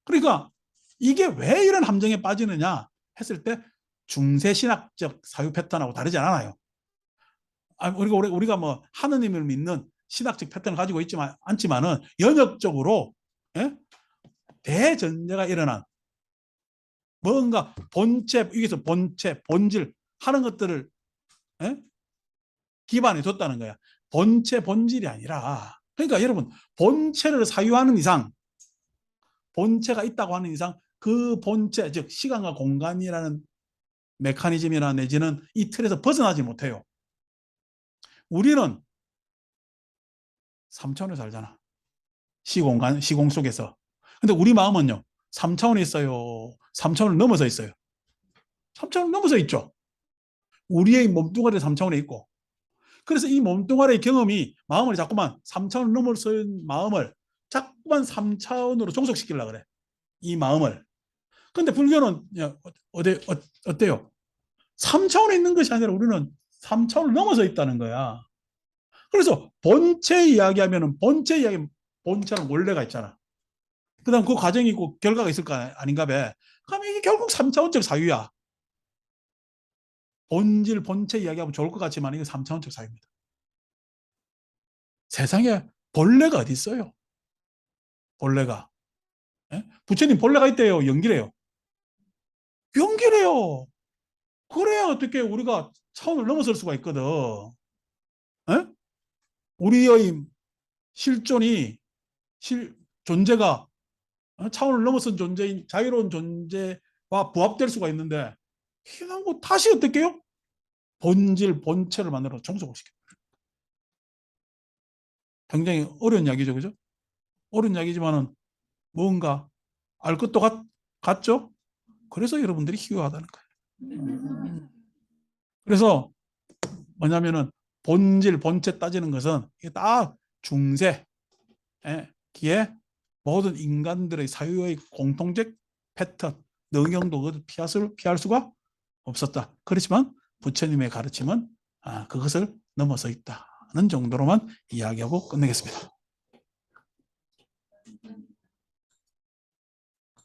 그러니까 이게 왜 이런 함정에 빠지느냐 했을 때 중세 신학적 사유 패턴하고 다르지 않아요. 우리가 뭐 하느님을 믿는 신학적 패턴을 가지고 있지만 않지만은 연역적으로 예? 대전제가 일어난 뭔가 본체 여기서 본체 본질 하는 것들을 예? 기반에 뒀다는 거야. 본체 본질이 아니라 그러니까 여러분 본체를 사유하는 이상 본체가 있다고 하는 이상 그 본체 즉 시간과 공간이라는 메커니즘이나 내지는 이 틀에서 벗어나지 못해요. 우리는 3차원에 살잖아. 시공간, 시공 속에서. 근데 우리 마음은요. 3차원에 있어요. 3차원을 넘어서 있어요. 3차원을 넘어서 있죠. 우리의 몸뚱아리 3차원에 있고. 그래서 이 몸뚱아리의 경험이 마음을 자꾸만 3차원을 넘어선 마음을 자꾸만 3차원으로 종속시키려고 그래. 이 마음을. 근데 불교는 어때요? 3차원에 있는 것이 아니라 우리는 3차원을 넘어서 있다는 거야. 그래서 본체 이야기하면 본체 이야기, 본체는 원래가 있잖아. 그 다음 그 과정이 있고 결과가 있을 거 아닌가 봐. 그럼 이게 결국 3차원적 사유야. 본질, 본체 이야기하면 좋을 것 같지만 이게 3차원적 사유입니다. 세상에 본래가 어디 있어요? 본래가. 예? 부처님 본래가 있대요. 연기래요. 연기래요. 그래야 어떻게 우리가 차원을 넘어설 수가 있거든. 예? 우리의 실존이 존재가 차원을 넘어선 존재인 자유로운 존재와 부합될 수가 있는데 이런 거 다시 어떻게 해요? 본질, 본체를 만들어 종속을 시켜요. 굉장히 어려운 이야기죠. 그죠? 어려운 이야기지만은 뭔가 알 것도 같죠? 그래서 여러분들이 희귀하다는 거예요. 그래서 뭐냐면은 본질, 본체 따지는 것은 이게 다 중세, 기에 모든 인간들의 사유의 공통적 패턴, 능형도 피할 수가 없었다. 그렇지만 부처님의 가르침은 그것을 넘어서 있다는 정도로만 이야기하고 끝내겠습니다.